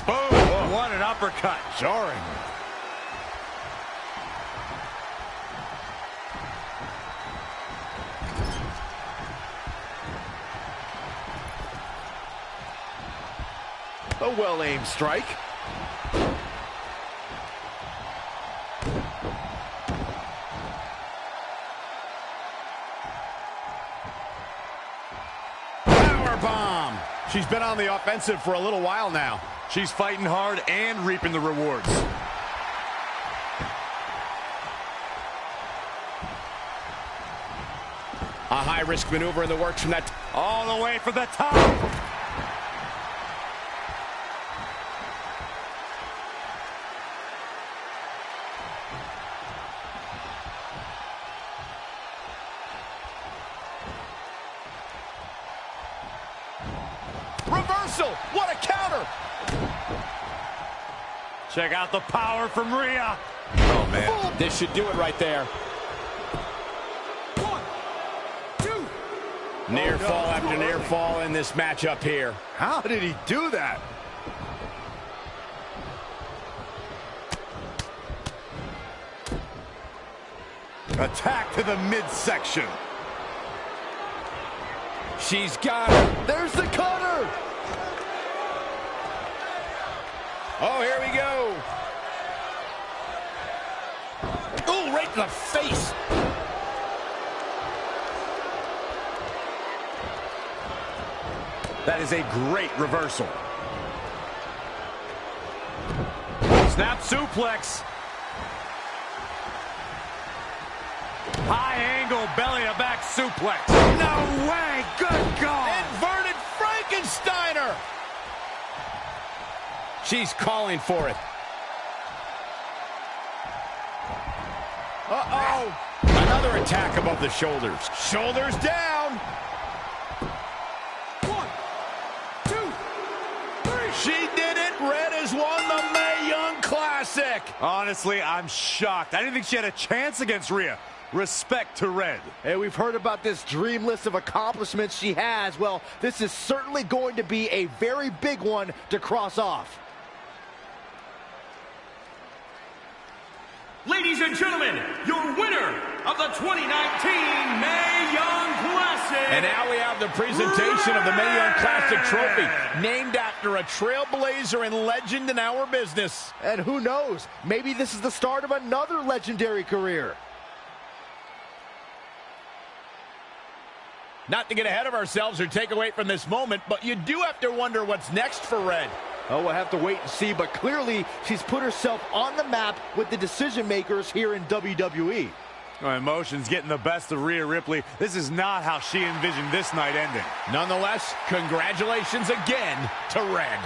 Boom! What an uppercut. Jarring. A well-aimed strike.
Powerbomb. She's been on the offensive for a little while now.
She's fighting hard and reaping the rewards.
A high-risk maneuver in the works from that.
All the way for the top.
Reversal! What a counter!
Check out the power from Rhea. Oh, man.
This should do it right there.
1, 2.
Near fall after near fall in this matchup here.
How did he do that? Attack to the midsection.
She's got her.
There's the cutter.
Oh, here we go. Oh, right to the face.
That is a great reversal. Snap suplex. High angle belly to back suplex. No way. Good God.
Inverted Frankensteiner. She's calling for it. Uh-oh. Another attack above the shoulders. Shoulders down.
1, 2, 3.
She did it. Red has won the Mae Young Classic.
Honestly, I'm shocked. I didn't think she had a chance against Rhea. Respect to Red.
Hey, we've heard about this dream list of accomplishments she has. Well, this is certainly going to be a very big one to cross off.
Ladies and gentlemen, your winner of the 2019 Mae Young Classic.
And now we have the presentation of the Mae Young Classic trophy, named after a trailblazer and legend in our business.
And who knows, maybe this is the start of another legendary career.
Not to get ahead of ourselves or take away from this moment, but you do have to wonder what's next for Red.
Oh, we'll have to wait and see, but clearly she's put herself on the map with the decision makers here in WWE.
Emotions getting the best of Rhea Ripley. This is not how she envisioned this night ending.
Nonetheless, congratulations again to Red.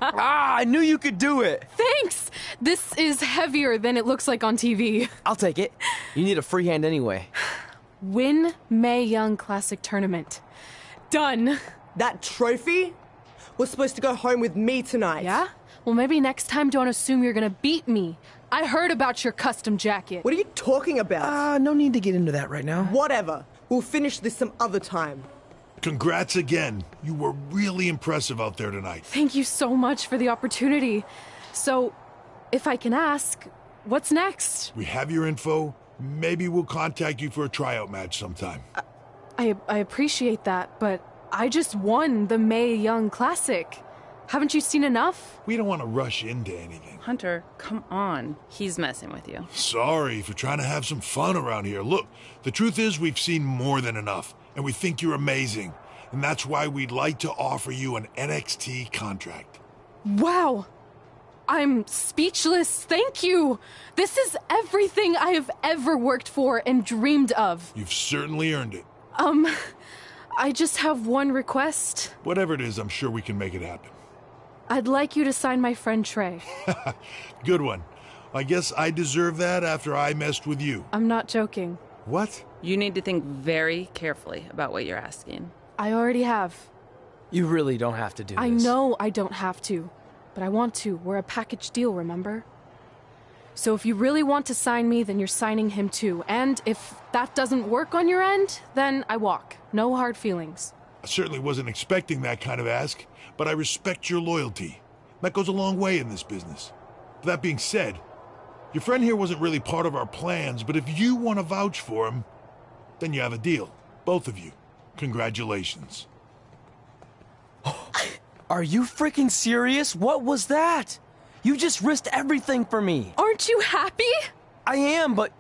I knew you could do it.
Thanks! This is heavier than it looks like on TV.
I'll take it. You need a free hand anyway.
Win Mae Young Classic Tournament. Done.
That trophy was supposed to go home with me tonight.
Yeah? Well, maybe next time don't assume you're gonna beat me. I heard about your custom jacket.
What are you talking about?
No need to get into that right now.
Whatever. We'll finish this some other time.
Congrats again. You were really impressive out there tonight.
Thank you so much for the opportunity. So, if I can ask, what's next?
We have your info. Maybe we'll contact you for a tryout match sometime.
I appreciate that, but I just won the Mae Young Classic. Haven't you seen enough?
We don't want to rush into anything.
Hunter, come on. He's messing with you.
Sorry for trying to have some fun around here. Look, the truth is we've seen more than enough, and we think you're amazing. And that's why we'd like to offer you an NXT contract.
Wow. I'm speechless. Thank you. This is everything I have ever worked for and dreamed of.
You've certainly earned it.
I just have one request.
Whatever it is, I'm sure we can make it happen.
I'd like you to sign my friend Trey.
Good one. I guess I deserve that after I messed with you.
I'm not joking.
What?
You need to think very carefully about what you're asking.
I already have.
You really don't have to do this.
I know I don't have to, but I want to. We're a package deal, remember? So if you really want to sign me, then you're signing him too. And if that doesn't work on your end, then I walk. No hard feelings.
I certainly wasn't expecting that kind of ask, but I respect your loyalty. That goes a long way in this business. That being said, your friend here wasn't really part of our plans, but if you want to vouch for him, then you have a deal. Both of you. Congratulations.
Are you freaking serious? What was that? You just risked everything for me.
Aren't you happy?
I am, but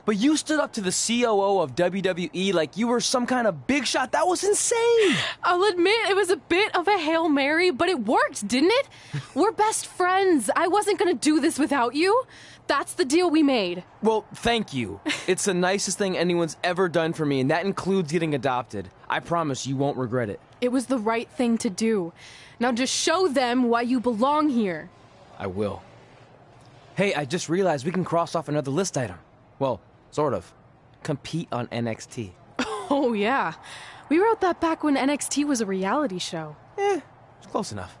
you stood up to the COO of WWE like you were some kind of big shot. That was insane.
I'll admit it was a bit of a Hail Mary, but it worked, didn't it? We're best friends. I wasn't gonna do this without you. That's the deal we made.
Well, thank you. It's the nicest thing anyone's ever done for me, and that includes getting adopted. I promise you won't regret it.
It was the right thing to do. Now just show them why you belong here.
I will. Hey, I just realized we can cross off another list item. Well, sort of. Compete on NXT.
Oh, yeah. We wrote that back when NXT was a reality show.
It's close enough.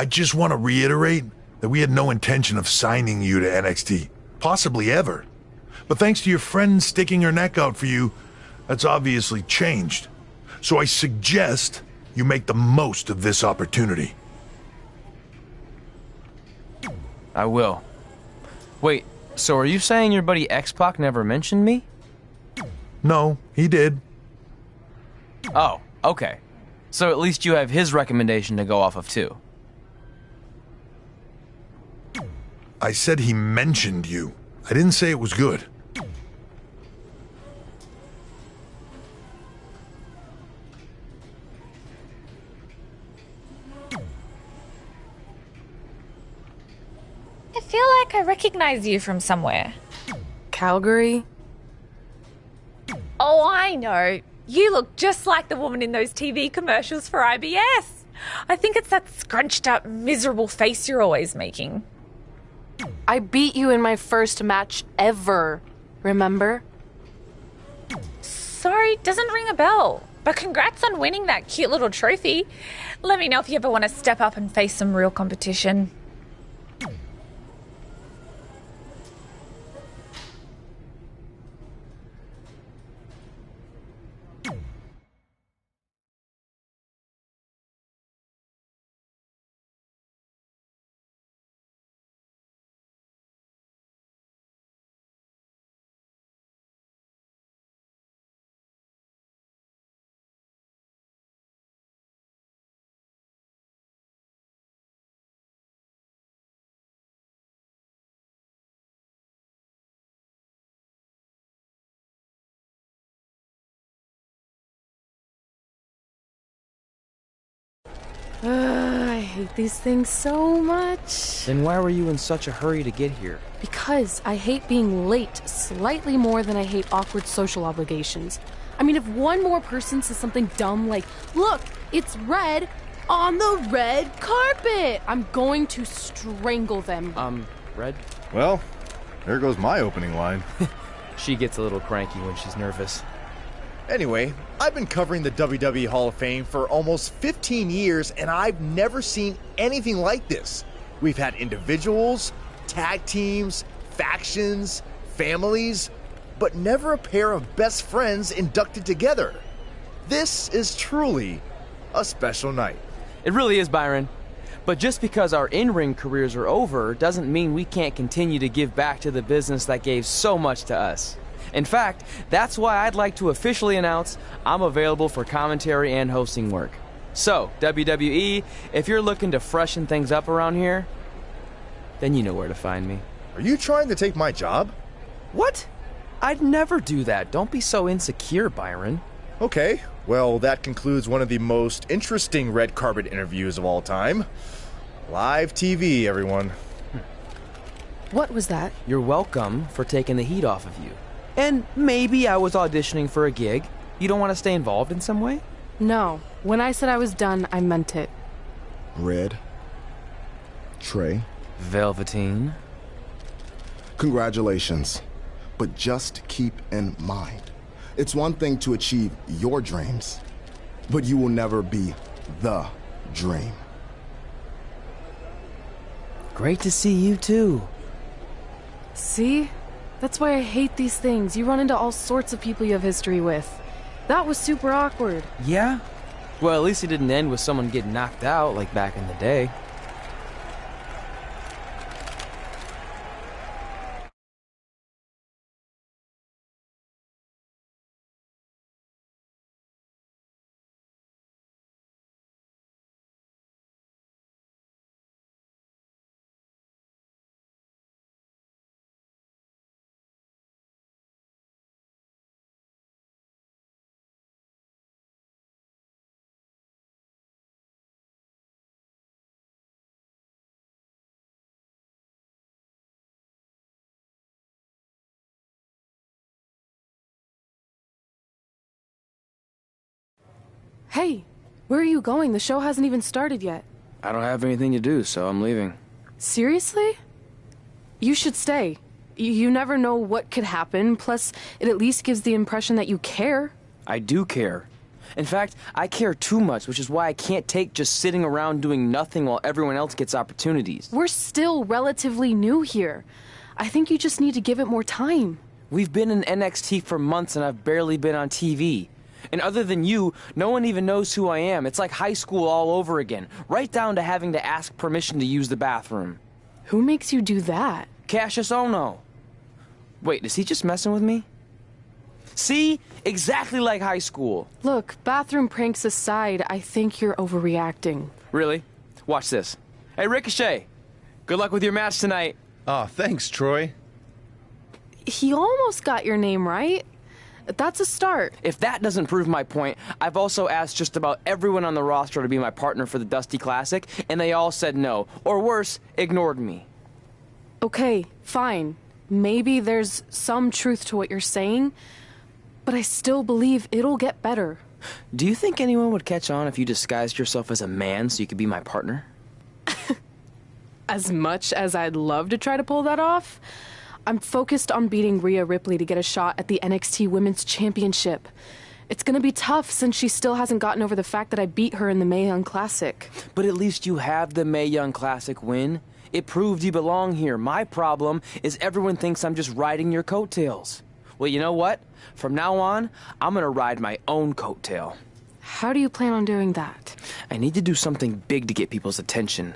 I just want to reiterate that we had no intention of signing you to NXT, possibly ever. But thanks to your friend sticking her neck out for you, that's obviously changed. So I suggest you make the most of this opportunity.
I will. Wait, so are you saying your buddy X-Pac never mentioned me?
No, he did.
Oh, okay. So at least you have his recommendation to go off of too.
I said he mentioned you. I didn't say it was good.
I feel like I recognize you from somewhere.
Calgary?
Oh, I know. You look just like the woman in those TV commercials for IBS. I think it's that scrunched up, miserable face you're always making.
I beat you in my first match ever, remember?
Sorry, doesn't ring a bell. But congrats on winning that cute little trophy. Let me know if you ever want to step up and face some real competition.
I hate these things so much.
Then why were you in such a hurry to get here?
Because I hate being late slightly more than I hate awkward social obligations. I mean, if one more person says something dumb like, look, it's red on the red carpet, I'm going to strangle them.
Red?
Well, there goes my opening line.
She gets a little cranky when she's nervous.
Anyway, I've been covering the WWE Hall of Fame for almost 15 years, and I've never seen anything like this. We've had individuals, tag teams, factions, families, but never a pair of best friends inducted together. This is truly a special night.
It really is, Byron. But just because our in-ring careers are over doesn't mean we can't continue to give back to the business that gave so much to us. In fact, that's why I'd like to officially announce I'm available for commentary and hosting work. So, WWE, if you're looking to freshen things up around here, then you know where to find me.
Are you trying to take my job?
What? I'd never do that. Don't be so insecure, Byron.
Okay, well, that concludes one of the most interesting red carpet interviews of all time. Live TV, everyone.
What was that?
You're welcome for taking the heat off of you. And maybe I was auditioning for a gig. You don't want to stay involved in some way?
No. When I said I was done, I meant it.
Red. Trey.
Velveteen.
Congratulations. But just keep in mind, it's one thing to achieve your dreams, but you will never be the dream.
Great to see you too.
See? That's why I hate these things. You run into all sorts of people you have history with. That was super awkward.
Yeah? Well, at least it didn't end with someone getting knocked out like back in the day.
Hey, where are you going? The show hasn't even started yet.
I don't have anything to do, so I'm leaving.
Seriously? You should stay. You never know what could happen, plus it at least gives the impression that you care.
I do care. In fact, I care too much, which is why I can't take just sitting around doing nothing while everyone else gets opportunities.
We're still relatively new here. I think you just need to give it more time.
We've been in NXT for months and I've barely been on TV. And other than you, no one even knows who I am. It's like high school all over again, right down to having to ask permission to use the bathroom.
Who makes you do that?
Cassius Ohno. Wait, is he just messing with me? See? Exactly like high school.
Look, bathroom pranks aside, I think you're overreacting.
Really? Watch this. Hey, Ricochet. Good luck with your match tonight.
Aw, thanks, Troy.
He almost got your name right. That's a start.
If that doesn't prove my point, I've also asked just about everyone on the roster to be my partner for the Dusty Classic, and they all said no. Or worse, ignored me.
Okay, fine. Maybe there's some truth to what you're saying, but I still believe it'll get better.
Do you think anyone would catch on if you disguised yourself as a man so you could be my partner?
As much as I'd love to try to pull that off, I'm focused on beating Rhea Ripley to get a shot at the NXT Women's Championship. It's gonna be tough since she still hasn't gotten over the fact that I beat her in the Mae Young Classic.
But at least you have the Mae Young Classic win. It proved you belong here. My problem is everyone thinks I'm just riding your coattails. Well, you know what? From now on, I'm gonna ride my own coattail.
How do you plan on doing that?
I need to do something big to get people's attention.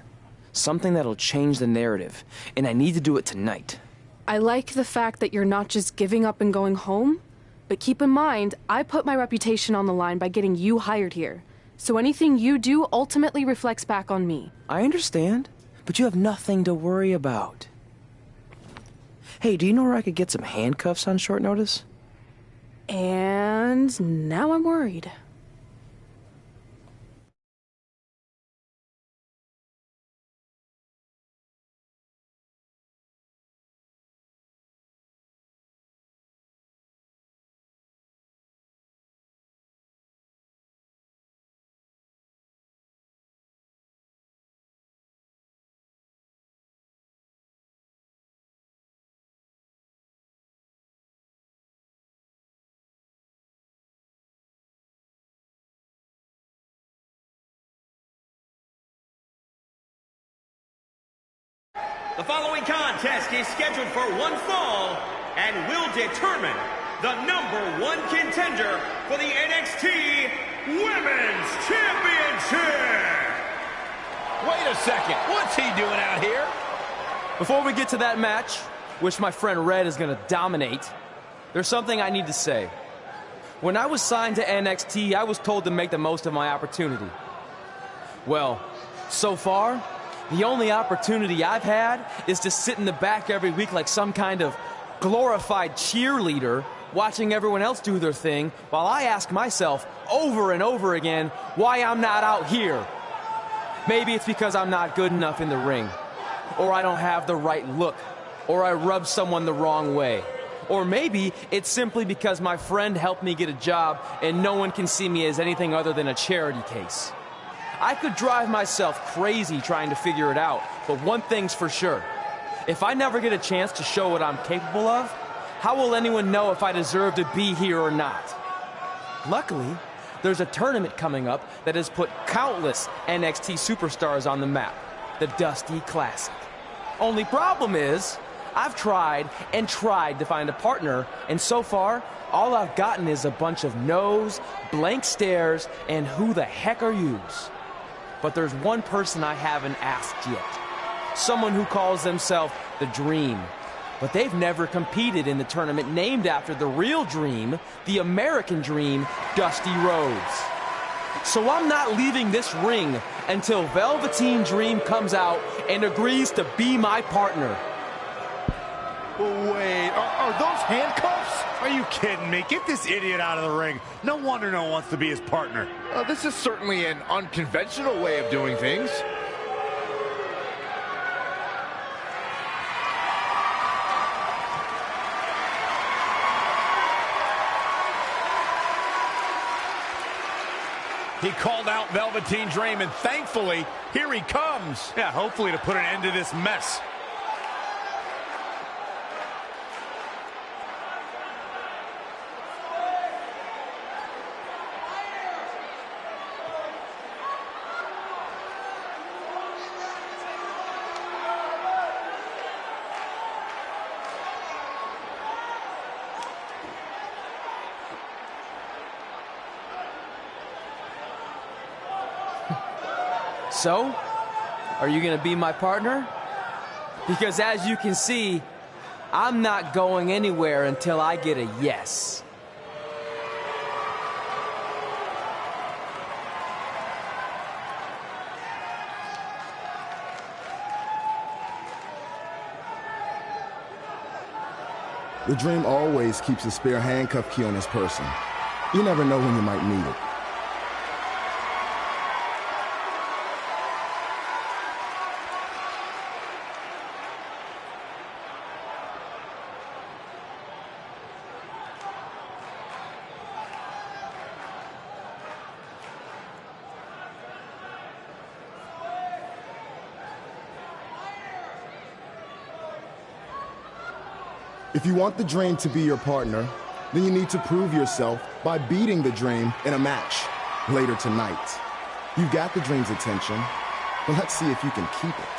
Something that'll change the narrative. And I need to do it tonight.
I like the fact that you're not just giving up and going home, but keep in mind, I put my reputation on the line by getting you hired here. So anything you do ultimately reflects back on me.
I understand, but you have nothing to worry about. Hey, do you know where I could get some handcuffs on short notice?
And now I'm worried.
The following contest is scheduled for one fall and will determine the #1 contender for the NXT Women's Championship.
Wait a second, what's he doing out here?
Before we get to that match, which my friend Red is going to dominate, there's something I need to say. When I was signed to NXT, I was told to make the most of my opportunity. Well, so far, the only opportunity I've had is to sit in the back every week like some kind of glorified cheerleader, watching everyone else do their thing, while I ask myself over and over again why I'm not out here. Maybe it's because I'm not good enough in the ring, or I don't have the right look, or I rub someone the wrong way. Or maybe it's simply because my friend helped me get a job and no one can see me as anything other than a charity case. I could drive myself crazy trying to figure it out, but one thing's for sure. If I never get a chance to show what I'm capable of, how will anyone know if I deserve to be here or not? Luckily, there's a tournament coming up that has put countless NXT superstars on the map, the Dusty Classic. Only problem is, I've tried and tried to find a partner, and so far, all I've gotten is a bunch of no's, blank stares, and who the heck are yous? But there's one person I haven't asked yet. Someone who calls themselves the Dream. But they've never competed in the tournament named after the real Dream, the American Dream, Dusty Rhodes. So I'm not leaving this ring until Velveteen Dream comes out and agrees to be my partner.
Wait, are those handcuffs?
Are you kidding me? Get this idiot out of the ring. No wonder no one wants to be his partner.
This is certainly an unconventional way of doing things.
He called out Velveteen Dream, and thankfully, here he comes.
Yeah, hopefully to put an end to this mess.
So, are you gonna be my partner? Because as you can see, I'm not going anywhere until I get a yes.
The Dream always keeps a spare handcuff key on his person. You never know when you might need it. If you want the Dream to be your partner, then you need to prove yourself by beating the Dream in a match later tonight. You've got the Dream's attention, but let's see if you can keep it.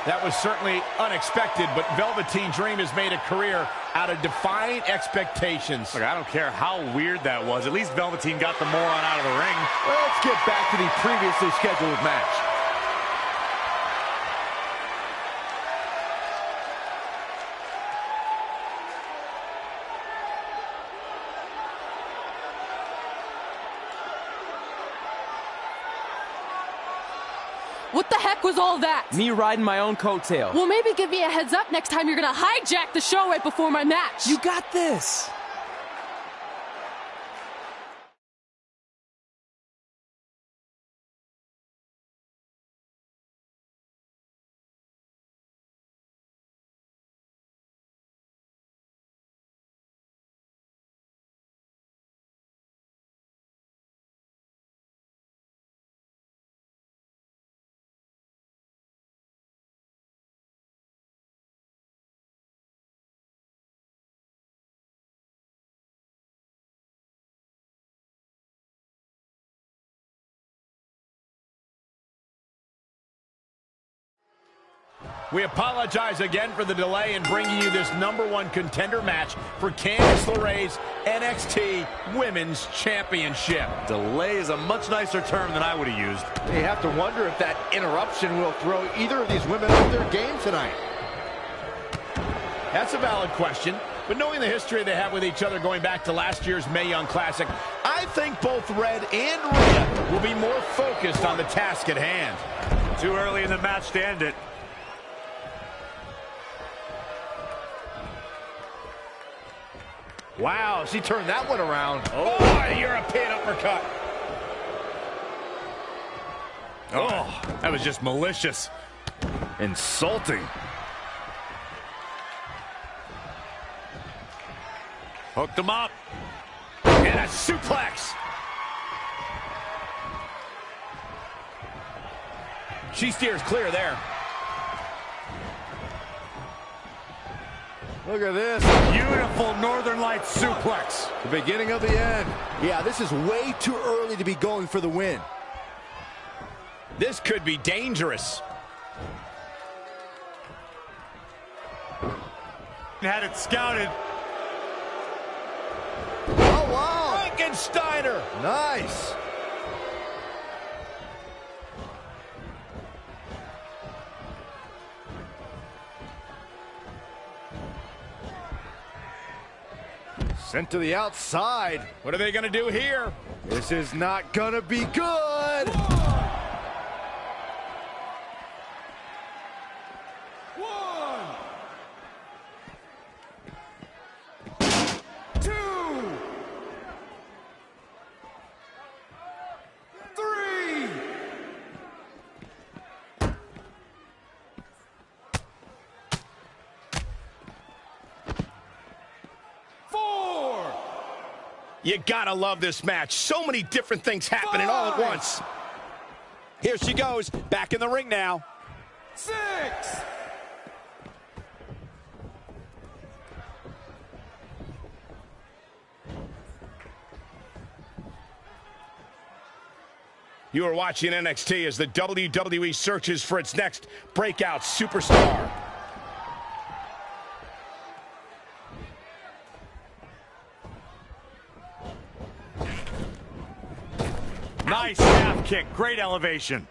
That was certainly unexpected, but Velveteen Dream has made a career out of defying expectations.
Look, I don't care how weird that was. At least Velveteen got the moron out of the ring.
Let's get back to the previously scheduled match.
What the heck was all that?
Me riding my own coattail.
Well, maybe give me a heads up next time you're gonna hijack the show right before my match.
You got this.
We apologize again for the delay in bringing you this #1 contender match for Candice LeRae's NXT Women's Championship.
Delay is a much nicer term than I would have used.
You have to wonder if that interruption will throw either of these women off their game tonight.
That's a valid question, but knowing the history they have with each other going back to last year's Mae Young Classic, I think both Red and Rhea will be more focused on the task at hand.
Too early in the match to end it.
Wow, she turned that one around.
Oh, European uppercut. Oh, that was just malicious.
Insulting. Hooked him up.
And a suplex. She steers clear there.
Look at this.
Beautiful Northern Lights suplex.
The beginning of the end. Yeah, this is way too early to be going for the win.
This could be dangerous.
Had it scouted.
Oh, wow.
Frankensteiner.
Nice. Sent to the outside.
What are they going to do here?
This is not going to be good.
One. Two. Three. Four.
You gotta love this match. So many different things happening all at once. Here she goes, back in the ring now.
6.
You are watching NXT as the WWE searches for its next breakout superstar.
Nice half kick. Great elevation.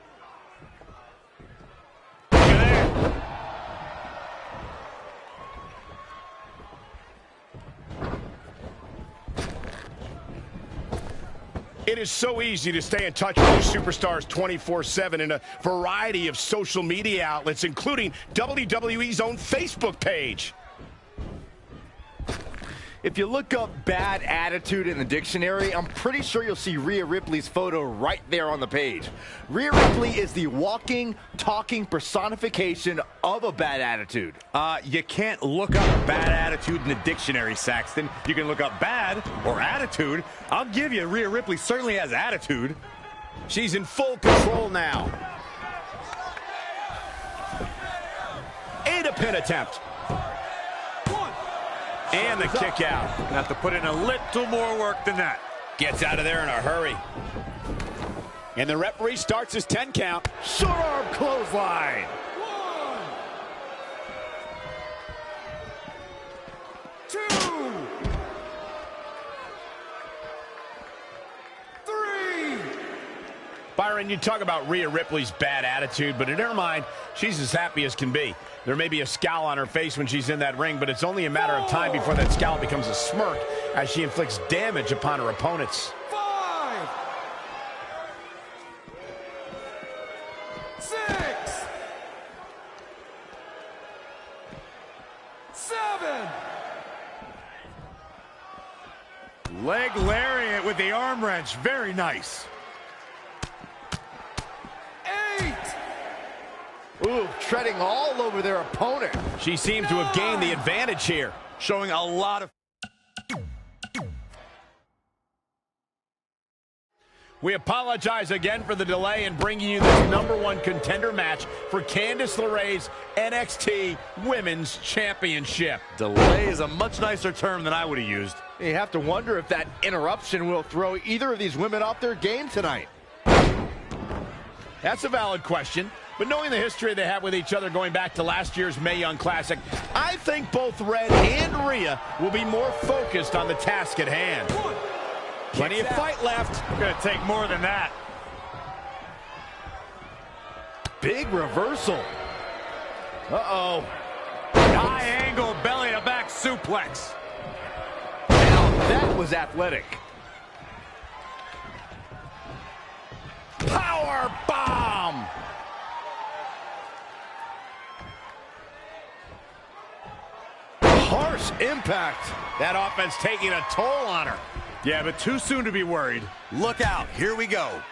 It is so easy to stay in touch with these superstars 24/7 in a variety of social media outlets, including WWE's own Facebook page.
If you look up bad attitude in the dictionary, I'm pretty sure you'll see Rhea Ripley's photo right there on the page. Rhea Ripley is the walking, talking personification of a bad attitude.
You can't look up bad attitude in the dictionary, Saxton. You can look up bad or attitude. I'll give you, Rhea Ripley certainly has attitude.
She's in full control now. And a pin attempt. And the kick out.
Gonna have to put in a little more work than that.
Gets out of there in a hurry. And the referee starts his 10 count.
Short arm clothesline.
1, 2, 3.
Byron, you talk about Rhea Ripley's bad attitude, but in her mind, she's as happy as can be. There may be a scowl on her face when she's in that ring, but it's only a matter of time before that scowl becomes a smirk as she inflicts damage upon her opponents.
5, 6, 7.
Leg lariat with the arm wrench. Very nice.
8.
Ooh, treading all over their opponent.
She seems to have gained the advantage here,
showing a lot of...
We apologize again for the delay in bringing you this #1 contender match for Candice LeRae's NXT Women's Championship.
Delay is a much nicer term than I would have used.
You have to wonder if that interruption will throw either of these women off their game tonight.
That's a valid question. But knowing the history they have with each other going back to last year's Mae Young Classic, I think both Red and Rhea will be more focused on the task at hand. Plenty of fight left.
Gonna take more than that.
Big reversal. Uh-oh.
High angle belly to back suplex.
Now that was athletic.
Power bomb.
Harsh impact.
That offense taking a toll on her.
Yeah, but too soon to be worried.
Look out. Here we go.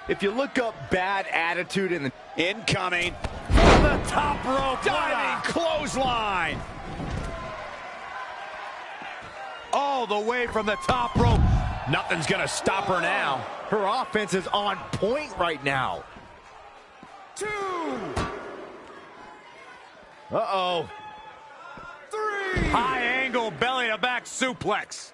If you look up bad attitude in the...
Incoming.
From the top rope.
Diving clothesline.
All the way from the top rope.
Nothing's going to stop her now.
Her offense is on point right now.
2.
Uh-oh.
3.
High angle belly to back suplex.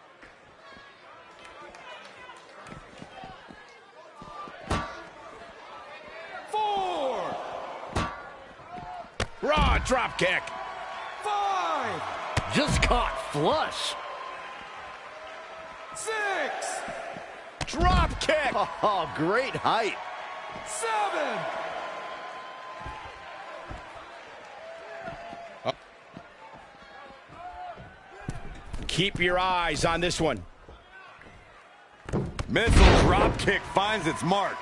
Raw drop kick.
5.
Just caught flush.
6.
Drop kick.
Oh, great height.
7.
Keep your eyes on this one.
Missile drop kick finds its mark.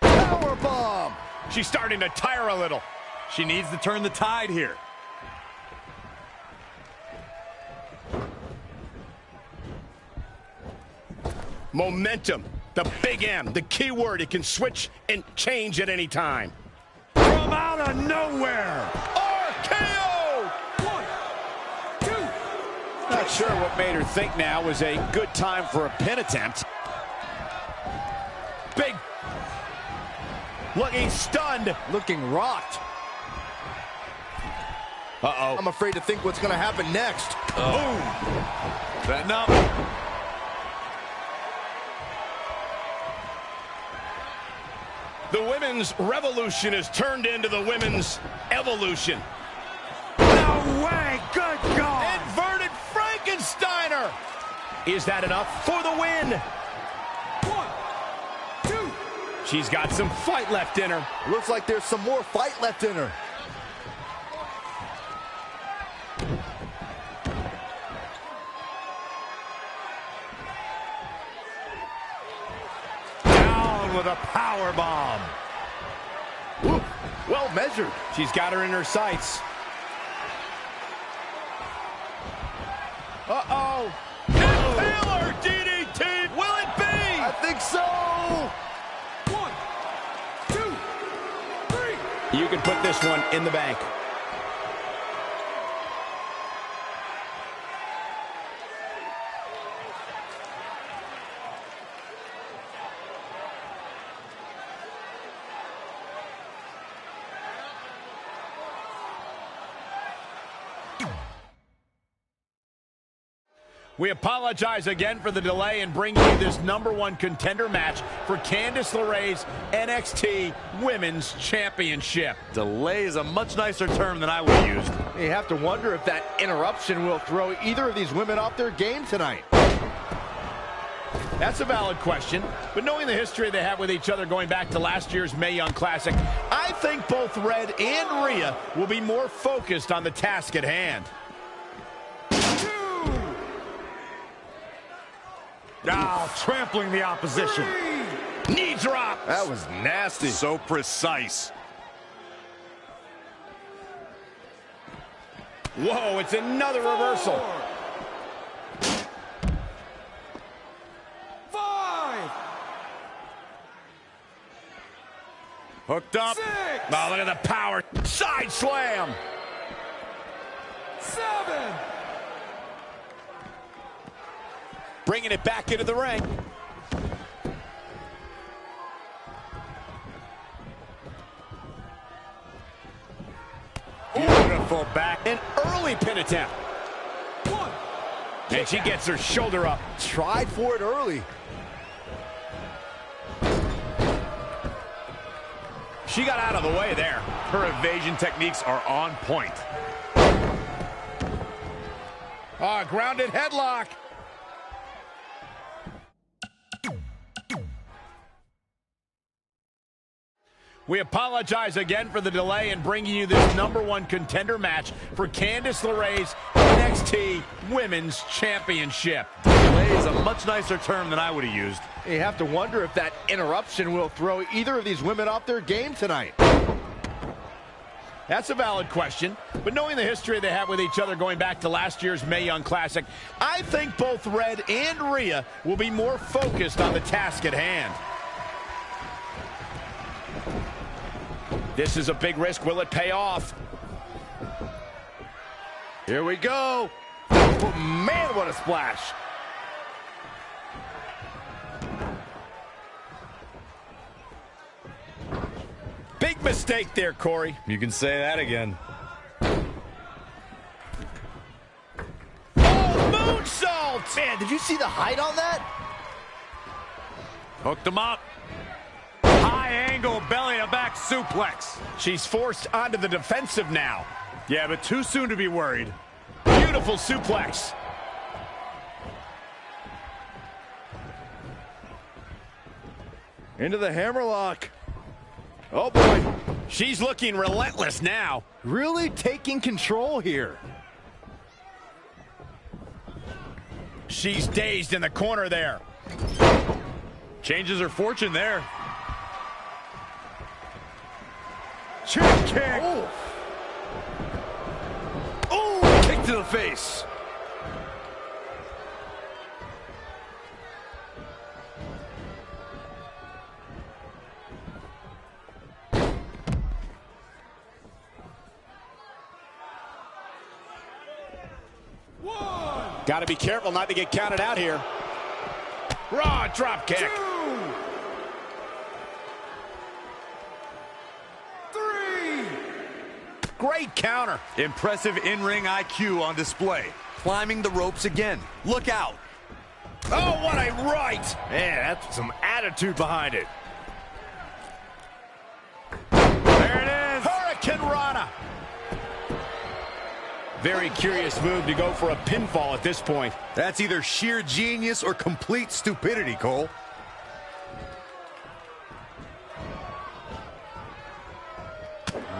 Power bomb.
She's starting to tire a little.
She needs to turn the tide here.
Momentum, the big M, the key word. It can switch and change at any time.
From out of nowhere.
RKO!
1, 2.
Not sure what made her think now was a good time for a pin attempt. Big. Looking stunned.
Looking rocked.
Uh-oh.
I'm afraid to think what's going to happen next.
Boom. Setting up.
The women's revolution has turned into the women's evolution. No way! Good God! Inverted Frankensteiner! Is that enough for the win?
1, 2.
She's got some fight left in her.
Looks like there's some more fight left in her.
Down with a power bomb.
Woo, well measured.
She's got her in her sights.
Uh-oh.
Taylor DDT. Will it be?
I think so.
1, 2, 3.
You can put this one in the bank. We apologize again for the delay in bringing you this #1 contender match for Candice LeRae's NXT Women's Championship.
Delay is a much nicer term than I would have used.
You have to wonder if that interruption will throw either of these women off their game tonight.
That's a valid question, but knowing the history they have with each other going back to last year's Mae Young Classic, I think both Red and Rhea will be more focused on the task at hand.
Oh, trampling the opposition.
Knee drop.
That was nasty.
So precise.
Whoa, it's another reversal.
5.
Hooked up.
6.
Oh, look at the power. Side slam.
7.
Bringing it back into the ring.
Beautiful back.
An early pin attempt.
1.
And she gets her shoulder up.
Tried for it early.
She got out of the way there.
Her evasion techniques are on point.
Grounded headlock. We apologize again for the delay in bringing you this #1 contender match for Candice LeRae's NXT Women's Championship.
Delay is a much nicer term than I would have used.
You have to wonder if that interruption will throw either of these women off their game tonight.
That's a valid question, but knowing the history they have with each other going back to last year's Mae Young Classic, I think both Red and Rhea will be more focused on the task at hand. This is a big risk. Will it pay off?
Here we go. Oh, man, what a splash.
Big mistake there, Corey.
You can say that again.
Oh, moonsault!
Man, did you see the height on that?
Hooked him up. High angle belly-to-back suplex.
She's forced onto the defensive now.
Yeah, but too soon to be worried.
Beautiful suplex.
Into the hammerlock. Oh, boy.
She's looking relentless now.
Really taking control here.
She's dazed in the corner there.
Changes her fortune there.
Chip kick. Oh, kick to the face.
Got to be careful not to get counted out here. Raw drop kick.
2, 3.
Great counter.
Impressive in-ring IQ on display. Climbing the ropes again. Look out.
Oh, what a right.
Man, that's some attitude behind it.
Rana. Very curious move to go for a pinfall at this point.
That's either sheer genius or complete stupidity, Cole.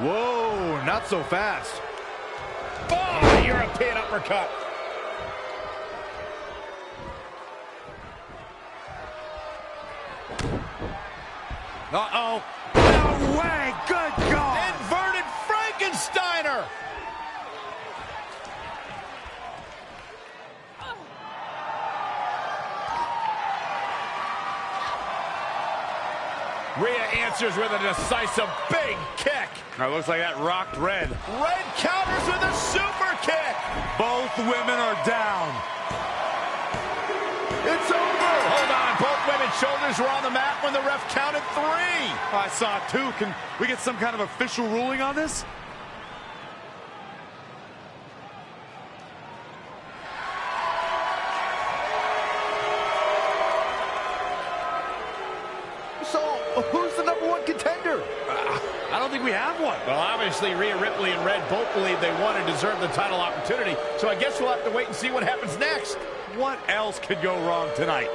Whoa, not so fast.
Oh, European uppercut.
Uh-oh. No way. Good God.
Inverted Frankensteiner. Rhea answers with a decisive big kick.
Now, looks like that rocked Red.
Red counters with a super kick.
Both women are down.
It's over. Hold on. Both women's shoulders were on the mat when the ref counted 3.
I saw it too. Can we get some kind of official ruling on this?
So, who's the #1 contender?
I don't think we have one.
Well, obviously, Rhea Ripley and Red both believe they want and deserve the title opportunity, so I guess we'll have to wait and see what happens next.
What else could go wrong tonight?